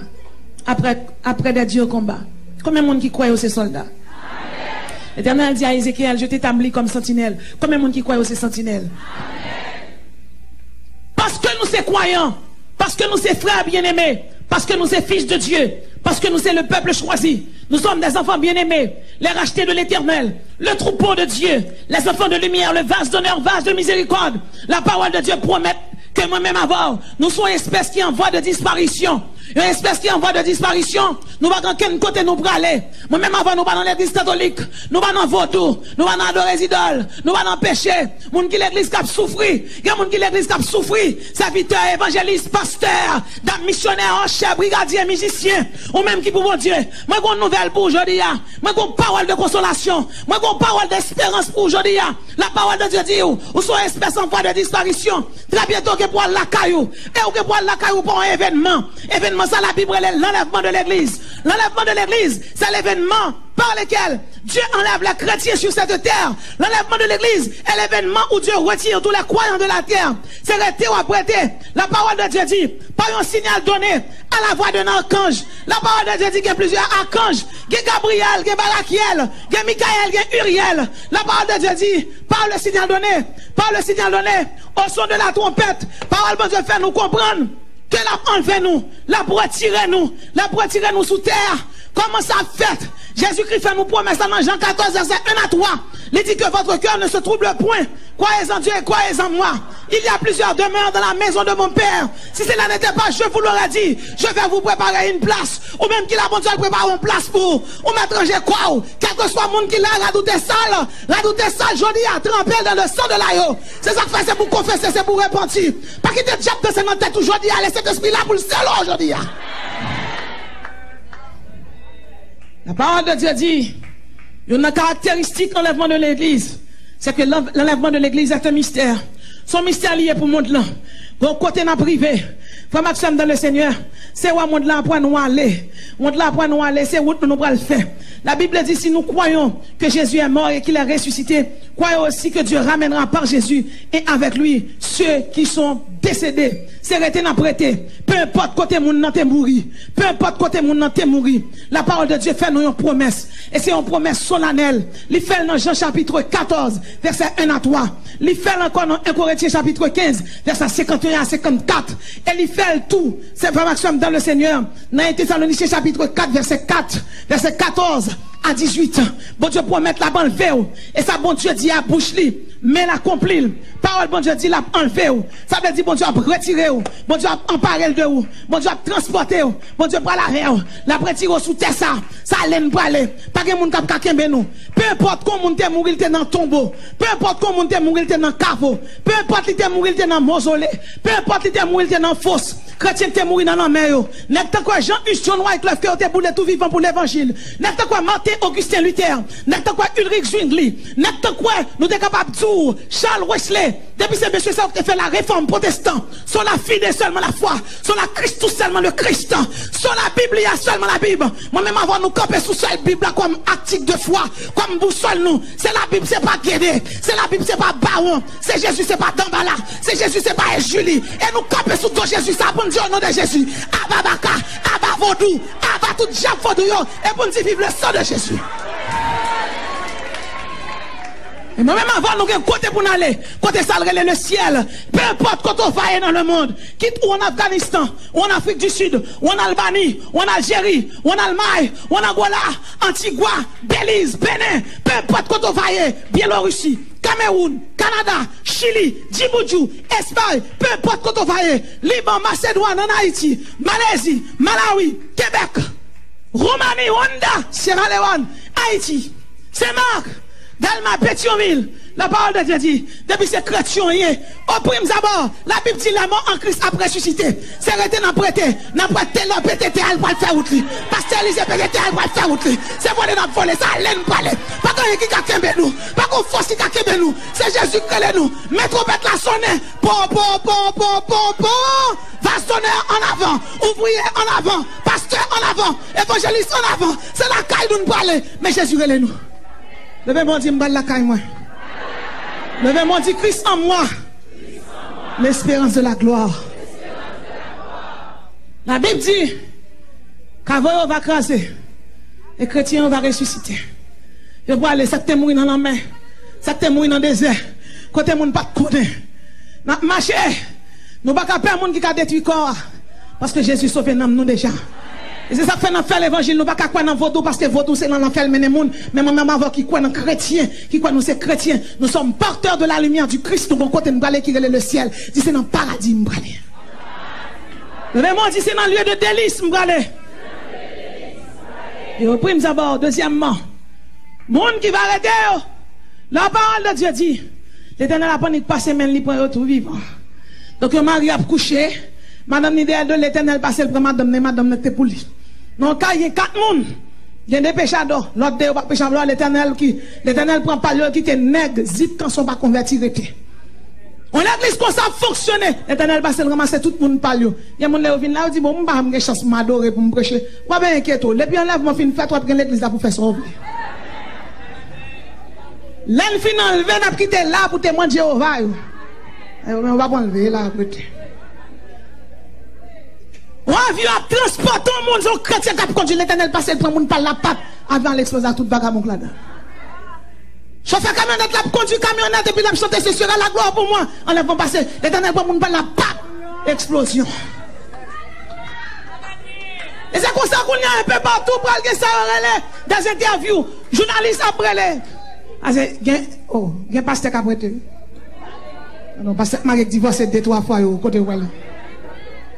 Après des dieux au combat. Combien de monde qui croit aux ces soldats? L'Éternel dit à Ézéchiel, je t'établis comme sentinelle. Combien de monde qui croit aux ces sentinelles? Parce que nous sommes croyants, parce que nous sommes frères bien-aimés, parce que nous sommes fils de Dieu, parce que nous sommes le peuple choisi. Nous sommes des enfants bien-aimés, les rachetés de l'Éternel, le troupeau de Dieu, les enfants de lumière, le vase d'honneur, vase de miséricorde. La parole de Dieu promet que moi-même avant, nous sommes une espèce qui est en voie de disparition. Une espèce qui est en voie de disparition. Nous ne dans quel côté nous aller. Moi-même avant, nous pas dans l'église catholique. Nous pas dans vaudou. Nous pas dans adorer les idoles. Nous pas dans péché. Moun qui l'église qui a souffri. Il y a moun qui l'église qui a souffri. Serviteur, évangéliste, pasteur, dame missionnaire, chef, brigadier, musicien. Ou même qui pour mon Dieu. Moi, j'ai une nouvelle pour aujourd'hui. Moi, j'ai une parole de consolation. Moi, j'ai une parole d'espérance pour aujourd'hui. La parole de Dieu dit, ou sont espèce en voie de disparition. Très bientôt, que pour la caillou. Et ou que pour la caillou pour un événement. Événement, ça, la Bible, l'enlèvement de l'église. L'enlèvement de l'église, c'est l'événement par lequel Dieu enlève les chrétiens sur cette terre. L'enlèvement de l'église est l'événement où Dieu retire tous les croyants de la terre. C'est resté ou apprêté. La parole de Dieu dit, par un signal donné à la voix d'un archange. La parole de Dieu dit qu'il y a plusieurs archanges. Il y a Gabriel, il y a Barakiel, il y a Michael, il y a Uriel. La parole de Dieu dit, par le signal donné, au son de la trompette, parole de Dieu fait nous comprendre que la enlevé nous, la retiré nous sous terre. Comment ça fait? Jésus-Christ fait nous promesse dans Jean 14, verset 1 à 3. Il dit que votre cœur ne se trouble point. Croyez en Dieu et croyez en moi. Il y a plusieurs demeures dans la maison de mon Père. Si cela n'était pas, je vous l'aurais dit. Je vais vous préparer une place. Ou même qu'il a bon Dieu prépare une place pour. Ou m'étranger quoi? Quel que soit le monde qui l'a radouté sale, je dis à tremper dans le sang de l'agneau. C'est ça que fait, c'est pour confesser, c'est pour repentir. Pas qu'il te diable de dans tête aujourd'hui, à laisser cet esprit-là pour le seul aujourd'hui. La parole de Dieu dit, il y a une caractéristique enlèvement de l'église. C'est que l'enlèvement de l'église est un mystère. Son mystère lié pour le monde là. Donc, côté dans privé, frère Maxime dans le Seigneur, c'est où le monde là pour nous aller. Le monde là pour nous aller, c'est où nous le faire. La Bible dit, si nous croyons que Jésus est mort et qu'il est ressuscité, croyons aussi que Dieu ramènera par Jésus et avec lui ceux qui sont décédés. C'est resté n'a prêté. Peu importe côté moun nan te mouri. Peu importe côté moun nan te mouri. La parole de Dieu fait nous une promesse. Et c'est une promesse solennelle. Il fait dans Jean chapitre 14, verset 1 à 3. Il fait encore dans 1 Corinthiens chapitre 15, verset 51 à 54. Et il fait tout. C'est frère Maxime dans le Seigneur. Dans 1 Thessaloniciens chapitre 4, verset 4, verset 14. à 18 ans. Bon Dieu promet la enlever. Et ça, bon Dieu dit à bouche li, mais l'accomplit. Parole, bon Dieu dit la enlever. Ça veut dire, bon Dieu a retiré. Bon Dieu a emparé de vous. Bon Dieu a transporté. Bon Dieu prend la verre. La retiré sous terre ça. Ça l'aine pour aller. Pas que moun kap kakembe nous. Peu importe comment moun te mourir te dans tombeau. Peu importe comment moun te mourir te dans caveau. Peu importe li te mourir te dans mausolée. Peu importe li te mourir te dans fosse. Chrétien te mourir dans la mer. N'est pas quoi Jean-Hugues John Wycliffe qui te boulé tout vivant pour l'évangile. N'est pas quoi Martin Augustin Luther. N'est pas quoi Ulrich Zwingli. N'est pas quoi nous sommes capables de dire Charles Wesley. Depuis ces messieurs ça ont fait la réforme protestante. Sur la fidèle seulement la foi. Sur la Christ seulement le Christ. Sur la Bible il y a seulement la Bible. Moi-même avant nous camper sous cette Bible comme article de foi. Comme boussole nous. C'est la Bible, c'est pas Guédé. C'est la Bible, c'est pas Baron. C'est Jésus, c'est pas Dambala. C'est Jésus, c'est pas Julie. Et nous camper sous ton Jésus. Ça pour nous dire au nom de Jésus. Ababaka, Abavodou, Aba tout diable vodou yo. Et pour nous dire vive le sang de Jésus. Et moi-même avant nous côté pour nous aller, côté ça le ciel, peu importe quand on va dans le monde, quitte ou en Afghanistan, ou en Afrique du Sud, ou en Albanie, ou en Algérie, ou en Allemagne, ou en Angola, Antigua, Belize, Bénin, peu importe quand on va Biélorussie, Cameroun, Canada, Chili, Djibouti, Espagne, peu importe quand on va Liban, Macédoine, en Haïti, Malaisie, Malawi, Québec, Roumanie, Rwanda, Sierra Leone, Haïti, Saint-Marc, Dalma, Pétionville, la parole de Dieu dit, depuis ces chrétiens, au prime d'abord, la Bible dit la mort en Christ après ressuscité. C'est arrêté dans prêter, dans prêter, dans pété, elle va faire outil. Pasteur Lisée, pété, elle va faire outil. C'est volé dans voler, ça allait nous parler. Pas qu'on qui a kembe nous, pas qu'on force qui a kembe nous. C'est Jésus qui crée nous. Mais trompette la sonner. Va sonner en avant, ouvrier en avant, pasteur en avant, évangéliste en avant. C'est la caille nous parler. Mais Jésus crée nous. Levez-moi, dit, m'bal la caille, moi. Levez-moi, dit, Christ en moi. L'espérance de la gloire. La Bible dit, qu'avant on va craser, les chrétiens va ressusciter. Je vois aller, ça te mourir dans la main, ça te mourir dans le désert, côté moun pas de connaître. Nous marcher, nous pas capable monde qui a détruit le corps, parce que Jésus sauve nous déjà. Et c'est ça que fait dans faire l'évangile, nous pas qu'à croire dans vaudou parce que vaudou c'est dans l'enfer mener monde, mais moi-même avant qui croit dans chrétien, qui croit nous c'est chrétien, nous sommes porteurs de la lumière du Christ, nous bon côté nous aller qui relève le ciel, dit c'est dans le paradis nous aller. Vraiment dit c'est dans le lieu de délice nous aller. Et au prime d'abord, deuxièmement, monde qui va arrêter, la parole de Dieu dit, l'Éternel a panique passer même li pour retour vivant. Donc Marie a couché. Madame l'idéal de l'Éternel passe le madame n'était pour lui. Donc il y a 4 personnes. Il y a des péchadors. L'autre de péchadors, l'Éternel prend pas l'autre qui était nègre, zip quand sont pas convertis. On l'église comme ça fonctionner. L'Éternel passe le ramasser tout le monde par lui. Il y a mon là qui dit bon, je vais chance m'adorer pour me prêcher. Pas bien inquiète. Depuis enlève mon fin fait toi prendre l'église là pour faire sauver. L'en fin enlever n'a quitté là pour témoin de Jéhovah. On va pas enlever là après. On a vu à transporter le monde, son chrétien qui a conduit l'Éternel passer, prend le monde par la patte avant l'explosion à toute vagabond là-dedans. Chauffeur camionnette, la conduit camionnette, et puis la chanter, c'est sera la gloire pour moi. On va passer, l'Éternel prend le monde par la patte, explosion. Et c'est comme ça qu'on y a un peu partout pour aller ça des interviews, journalistes après les. Oh, il y a un pasteur qui a prêté. Non, pasteur Marek divorcé 2-3 fois au côté où elle est.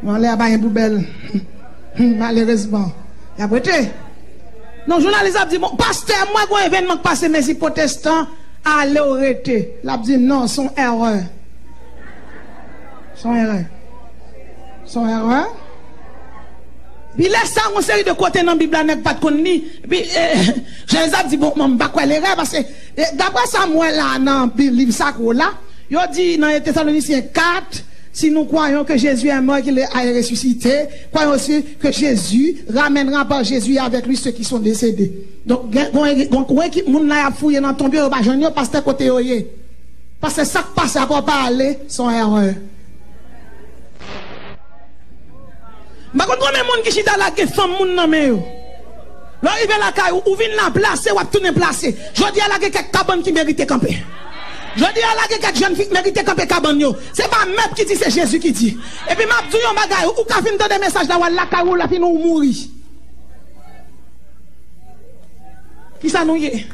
On l'a pas une poubelle. Malheureusement. Il a prêté. Non, journaliste a dit, bon, pasteur, moi, quand événement passé, mais si protestants, allez arrêter. Il a dit, non, son erreur. Son erreur. Son erreur. Puis laisse ça, on série de côté dans la Bible, n'est pas de connu. Puis, Jésus a dit, bon, je ne sais pas l'erreur, parce que, d'après ça, moi, là, dans le livre sacré, là, il a dit, dans les Thessaloniciens 4, si nous croyons que Jésus est mort, qu'il est ressuscité, croyons aussi que Jésus ramènera par Jésus avec lui ceux qui sont décédés. Donc, quand équipe moun la fouillé dans ton bureau, je parce que côté oye. Parce que ça qui passe à parler, son erreur. Par contre, on a monde qui chita la que femme moun nan men yo. Là, il va la caille ou vient la placer ou tourner placer. Je dis à la que quelques cabanes qui méritent camper. Je dis à la que quelques jeunes filles méritent camper cabane yo. C'est pas même qui dit, c'est Jésus qui dit. Et puis m'a dit yon bagay ou ka fin des messages là la caille ou la fin ou mourir. Qui ça nous y est?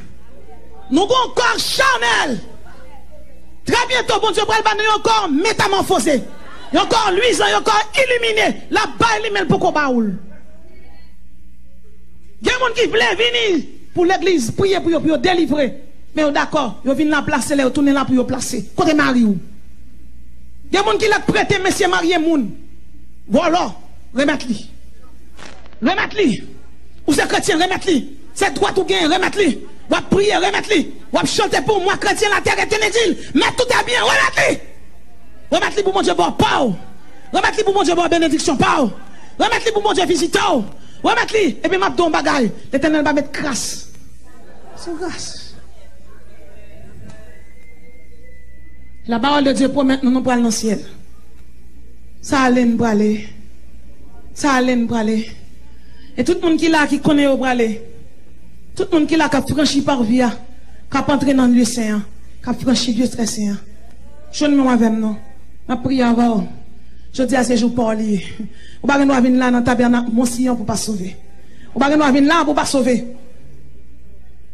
Nous avons un corps charnel. Très bientôt, bon Dieu, va nous encore métamorphosé. Encore luisant, encore illuminé. Là-bas, il pour qu'on baoule. Il y a des gens qui veulent venir pour l'église, prier pour eux délivrer. Mais d'accord, ils viennent la placer, ils tournent là pour eux placer. Côté Marie. Il y a des gens qui l'ont prêté, monsieur marié moun. Voilà, remettre-lui. Remettre-lui. Ou c'est chrétien, remettre-lui. C'est droit ou gain, remettre-lui. Ou prier, remettre-lui. Ou chanter pour moi, chrétien, la terre est inutile. Mais tout est bien, remettre-lui. Remettre-lui pour mon Dieu, bon, pas. Remettre-lui pour mon Dieu, bon, bénédiction, pas. Remettre-lui pour mon Dieu, visiteur. Remettre-lui. Et puis, m'a donné un bagaille. L'Éternel va mettre grâce. C'est grâce. La parole de Dieu promet nous nous parlons dans le ciel. Ça allait nous parler. Ça allait nous parler. Et tout le monde qui là qui connaît au parler. Tout le monde qui là qui a franchi par via, qui a entré dans le lieu saint, qui a franchi Dieu très saint. Je ne m'en vais non. Ma prière avant. Je dis à ces jours pour lier. Ou pas nous venir là dans le tabernacle mon sillon pour pas sauver. Ou pas nous venir là pour pas sauver.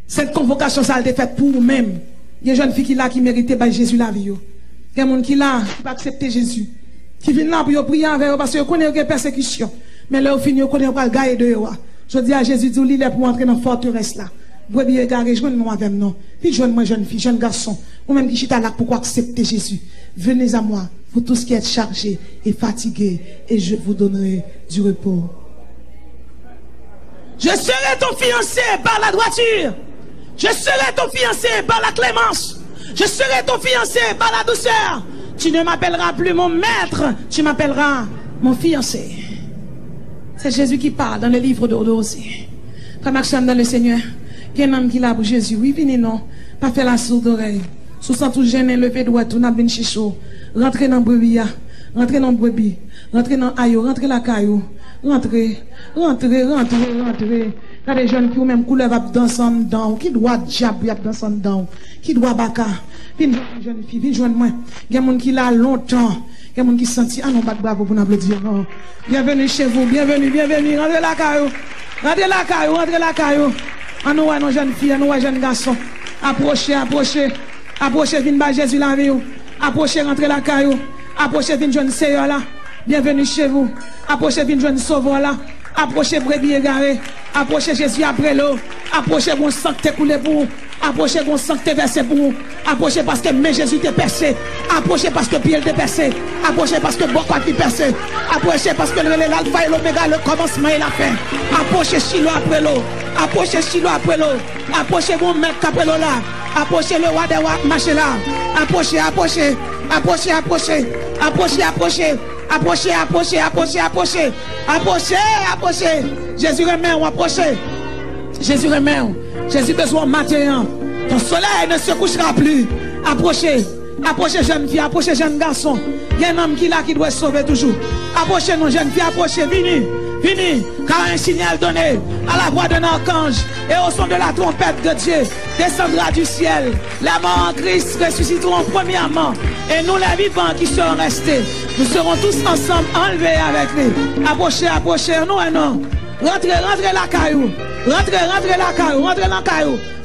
Cette convocation ça a été faite pour vous-même. Il y a des jeunes filles qui là qui méritaient par Jésus la vie. Il y a des gens qui là qui pas accepter Jésus. Qui viennent là pour prier avec eux parce qu'ils connaissent la persécution. Mais là au final ils connaissent pas le gars de eux. Je dis à Jésus dit il est pour entrer dans la forteresse là. Brebis égaré, joignez-moi avec non. Puis joignez-moi jeune fille, jeune garçon. Ou même qui chita là pour accepter Jésus. Venez à moi, vous tous qui êtes chargés et fatigués, et je vous donnerai du repos. Je serai ton fiancé par la droiture. Je serai ton fiancé par la clémence. Je serai ton fiancé par la douceur. Tu ne m'appelleras plus mon maître, tu m'appelleras mon fiancé. C'est Jésus qui parle dans le livre d'Odo aussi. Frère Maxime dans le Seigneur, il y a un homme qui l'a pour Jésus. Oui, venez non, pas faire la sourde oreille. Sous sans tout gêner, lever droit, tout n'a bien chichot. Rentrez dans brebis, rentrez dans brebis, rentrez dans ayo, rentrez la caillou. Rentrez. Quand des jeunes qui ont même couleur à danser dedans, qui doit diable danser dedans, qui doit baka. Puis une jeune fille, puis joindre moi. Il y a des gens qui l'a longtemps. Il y a des gens qui sentent, ah non, bravo pour nous applaudir. Bienvenue chez vous, bienvenue. Rentrez la caillou. Rentrez la caillou. On nous voit nos jeunes filles, on nous voit jeunes garçons. Approchez, viens bas Jésus la vie. Approchez, rentrez la caillou. Approchez, viens joindre Seigneur là. Bienvenue chez vous. Approchez, viens joindre Sauveur là. Approchez, brebis égaré. Approchez Jésus après l'eau. Approchez, bon sang qui coulé pour vous. Approchez, bon sang qui versé pour vous. Approchez parce que mais Jésus t'est percé. Approchez parce que Pierre t'est percé. Approchez parce que Bokwa t'est percé. Approchez parce que l'alpha et l'oméga, le commencement et la fin. Approchez Chilo après l'eau. Approchez Chilo après l'eau. Approchez mon maître après l'eau là. Approchez le roi des rois marché là. Approchez. Approchez. Jésus remet, on approchez. Jésus remet. Jésus besoin de matin. Ton soleil ne se couchera plus. Approchez jeune fille, approchez jeune garçon. Il y a un homme qui là qui doit se sauver toujours. Approchez nos jeunes filles, approchez, venez, car un signal donné à la voix d'un archange et au son de la trompette de Dieu descendra du ciel. Les morts en Christ ressusciteront premièrement et nous les vivants qui serons restés, nous serons tous ensemble enlevés avec lui. Approchez, non et non. Rentrez la caillou.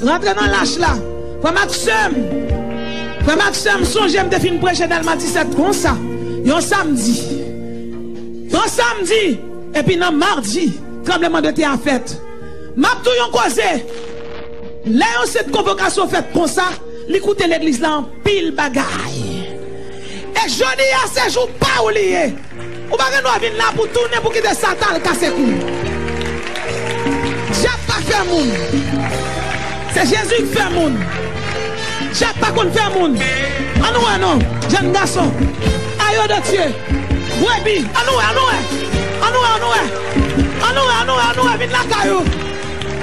Rentrez dans l'âge là. Frère Maxime, songez de fin prêcher dans le 17 comme ça. Un samedi. Et puis dans mardi, tremblement de terre fait. M'a tout yon causé. Là, cette convocation faite comme ça, l'écoutez l'église là en pile bagaille. Et je dis à ces jours pas oublié. Ou pas que nous venir là pour tourner pour quitter Satan le casser cou. J'ai pas fait monde. C'est Jésus qui fait monde. J'ai pas qu'on fait monde. Non, jeune garçon. Aïe de Dieu. Brebis, anou, vite la caillou.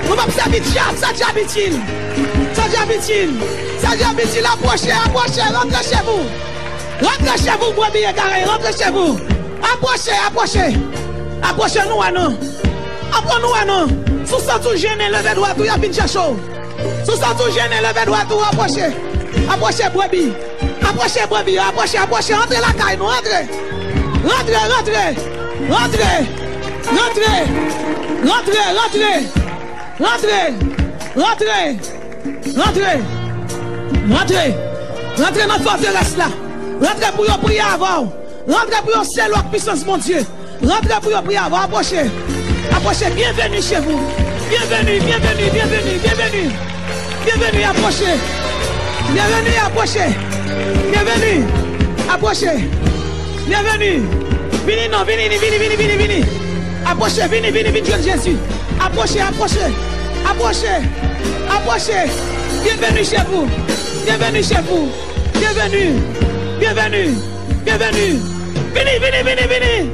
On va servir diable, ça diabitine, approchez, rentrez chez vous, brebis égaré, rentrez chez vous, approchez, nous, sous ça tout gêné, levez droit, tout y a bien chaud, sous ça tout gêné, levez droit, tout, approchez, brebis, rentrez la caillou, rentrez. Rentrez. Rentrez. Rentrez. Rentrez. Rentrez dans la forteresse là. Rentrez pour vous prier avant. Rentrez pour vous c'est l'autre puissance, mon Dieu. Rentrez pour vous prier avant. Approchez. Approchez. Bienvenue chez vous. Bienvenue, bienvenue, bienvenue, bienvenue. Bienvenue, approchez. Bienvenue, approchez. Bienvenue. Approchez. Bienvenue. Venez, non, venez, venez, venez, venez, venez. Approchez, venez, venez, venez, Dieu Jésus. Approchez, approchez. Approchez. Approchez. Bienvenue chez vous. Bienvenue chez vous. Bienvenue. Bienvenue. Bienvenue. Venez, venez, venez, venez.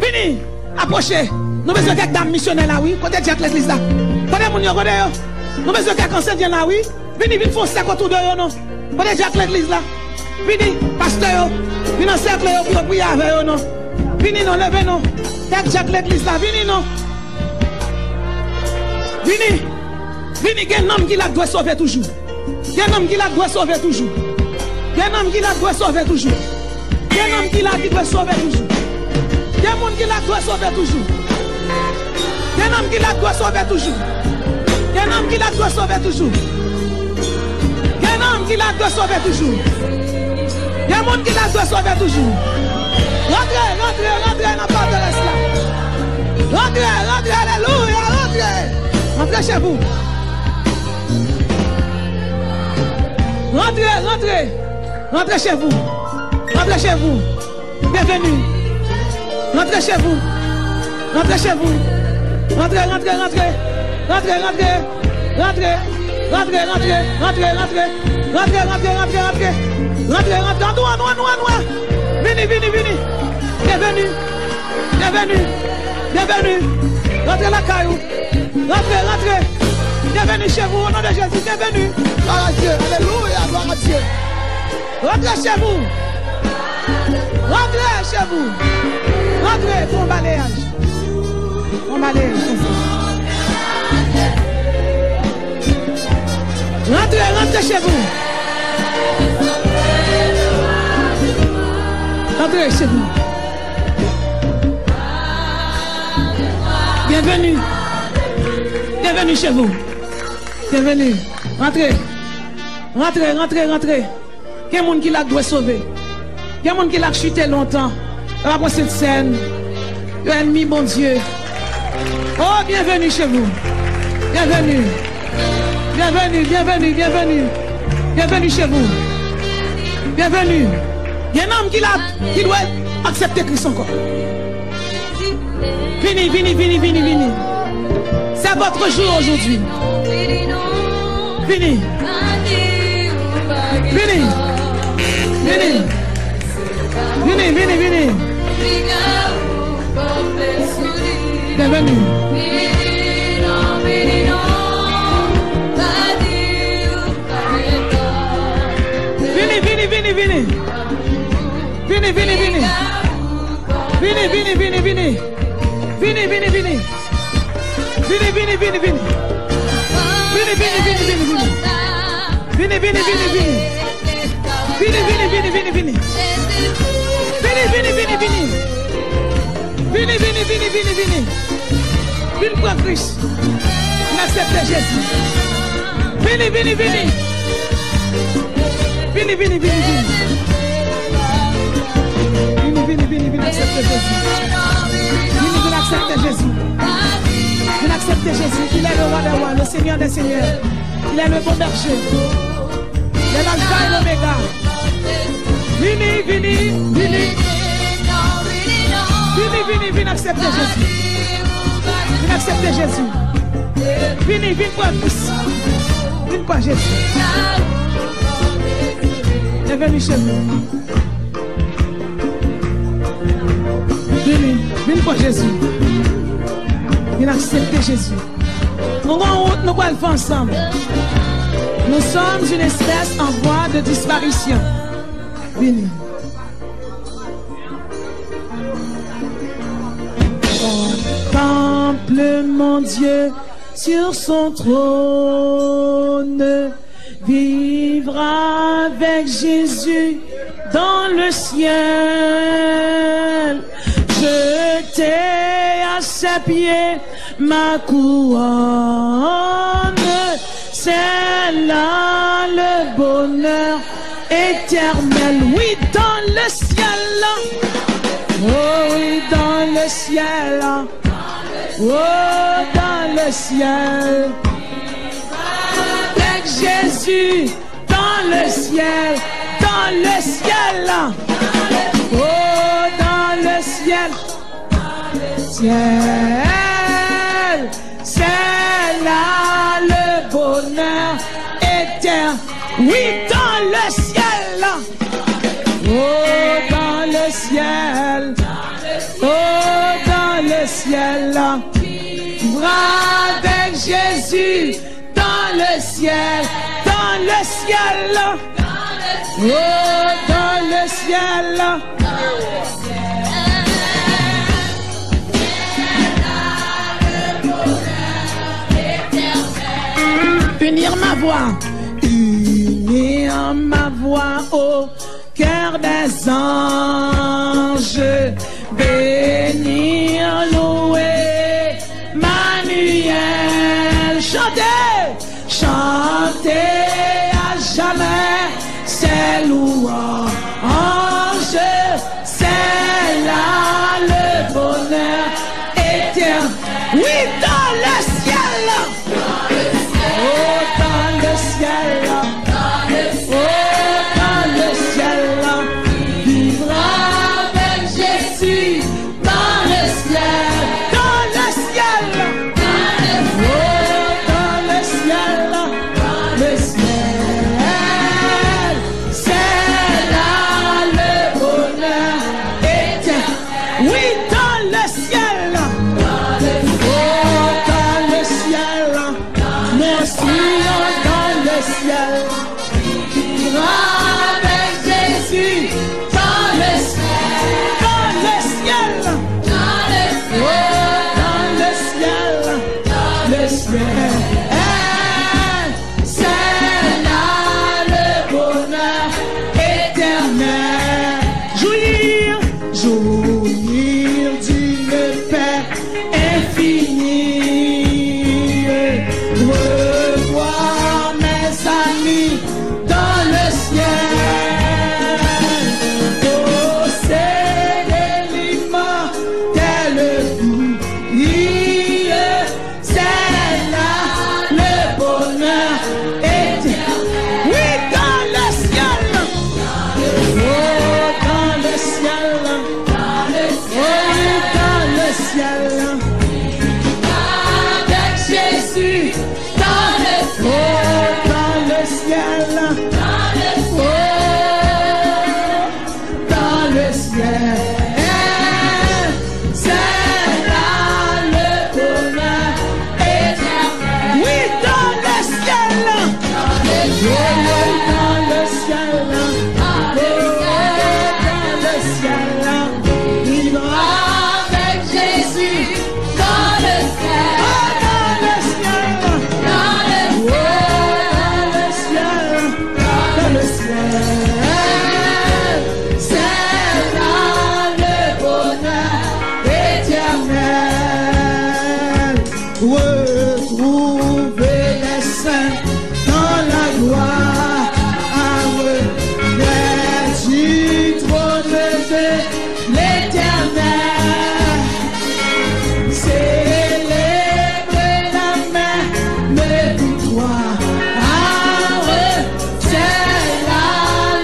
Venez. Approchez. Nous besoin de quelques dames missionnaires là, oui. Côté Jack l'église là. Côté mon yo, côté yo. Nous besoin de quelques enseignants là, oui. Venez, venez, foncer autour de yo, non. Côté Jack l'église là. Venez, pasteur yo. Venez en cercle yo pour prier avec yo, non. Venez, non, levez, non. Jack l'église là. Venez, non. Venez. Venez, il y a un homme qui la doit sauver toujours. Il y a un homme qui la doit sauver toujours. Il y a un homme qui la doit sauver toujours. Il y a un homme qui la doit sauver toujours. Il y a un monde qui la doit sauver toujours. Il y a un homme qui la doit sauver toujours. Il y a un homme qui la doit sauver toujours. Il y a un homme qui la doit sauver toujours. Il y a un monde qui la doit sauver toujours. Rentrez, rentrez, rentrez dans la forteresse là. Rentrez, rentrez, alléluia, rentrez. Rentrez chez vous. Rentrez, rentrez. Rentrez chez vous. Rentrez chez vous. Bienvenue. Rentrez chez vous. Rentrez chez vous. Rentrez, rentrez, rentrez. Rentrez, rentrez. Rentrez. Rentrez, rentrez. Rentrez, rentrez. Rentrez, rentrez, rentrez, rentrez. Rentrez, rentrez. Noir, noir, noir, noir. Venez, venez, venez. Bienvenue. Bienvenue. Bienvenue. Rentrez la caillou. Rentrez, rentrez. Bienvenue chez vous au nom de Jésus. Bienvenue. Gloire à Dieu. Alléluia. Gloire à Dieu. Rentrez chez vous. Rentrez chez vous. Rentrez pour un balayage. Un balayage. Rentrez, rentrez chez vous. Rentrez chez vous. Bienvenue. Bienvenue chez vous. Bienvenue. Rentrez. Rentrez, rentrez, rentrez. Il y a des gens qui la doit sauver. Il y a des gens qui l'a chuté longtemps. Après cette scène, l'ennemi, bon Dieu. Oh, bienvenue chez vous. Bienvenue. Bienvenue, bienvenue, bienvenue. Bienvenue chez vous. Bienvenue. Il y a un homme qui doit accepter Christ encore. Venez, venez, venez, venez, venez. C'est votre jour aujourd'hui. Venez. Venez. Venez. Venez, venez, venez. Bienvenue. Venez, venez, venez, venez. Venez, venez, venez. Venez, venez, venez, venez. Venez, venez, venez. Venez, venez, venez, venez. Venez, venez, venez, venez, venez. Venez, venez, venez, venez. Venez, venez, venez, venez, venez. Venez, venez, venez, venez. Venez, venez, venez, venez, venez. Venez pour Christ. N'acceptez Jésus. Venez, venez, venez. Venez, venez, venez, venez. Venez, venez, venez, venez, acceptez Jésus. Venez, venez, acceptez Jésus. Venez, acceptez Jésus. Il est le roi des rois, le Seigneur des seigneurs. Il est le bon berger. Il est l'alpha et l'oméga. Venez, venez, venez. Venez, venez, venez, acceptez Jésus. Venez, acceptez Jésus. Venez, venez pour Christ. Venez pour Jésus. Bienvenue chez vous. Venez, venez pour Jésus. Venez accepter Jésus. Nous allons le faire ensemble. Nous sommes une espèce en voie de disparition. Venez. Contemple mon Dieu sur son trône. Vivre avec Jésus dans le ciel. Jeter à ses pieds ma couronne. c'est là le bonheur éternel. Oui, dans le ciel. Oh oui, dans le ciel. Oh, dans le ciel. Avec Jésus, dans le ciel. Dans le ciel. Oh, dans le ciel. Ciel, c'est là le bonheur éternel. Oui, dans le ciel. Oh, dans le ciel. Oh, dans le ciel. Vivra avec Jésus dans le ciel. Dans le ciel. Oh, dans le ciel. Unir ma voix au cœur des anges, bénir, louer, Manuel, chanter à jamais, c'est louange, c'est là le bonheur éternel. Oui, dans le ciel. Oh, dans le ciel, oh, dans le ciel, vivra avec Jésus, dans le ciel, oh, dans le ciel, c'est là le bonheur éternel. Oui, dans le ciel, oh, dans le ciel. Merci dans le ciel, vivra avec Jésus dans le ciel, dans le ciel, oh, dans le ciel, c'est là le bonheur éternel. Jouir d'une paix infinie. Revoir mes amis dans le ciel. Oh, c'est l'immortelle vie. C'est là le bonheur éternel. Oui, dans le ciel. Oh, dans le ciel. Oh, dans le ciel. Avec Jésus. Oh, dans le ciel, oh, dans le ciel, c'est là le bonheur éternel. Oui, dans le ciel, oh, dans le ciel, oh, dans le ciel, vivra avec Jésus dans le ciel. Retrouver les saints dans la gloire, près du trône de l'Éternel. Célébrer la même victoire, c'est là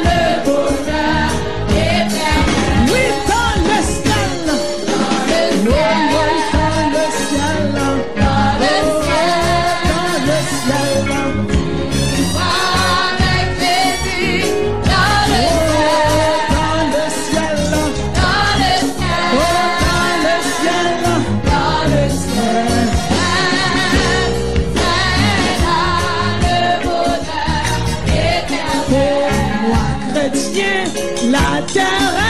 le bonheur éternel. Oui, dans le ciel, dans le ciel. La terre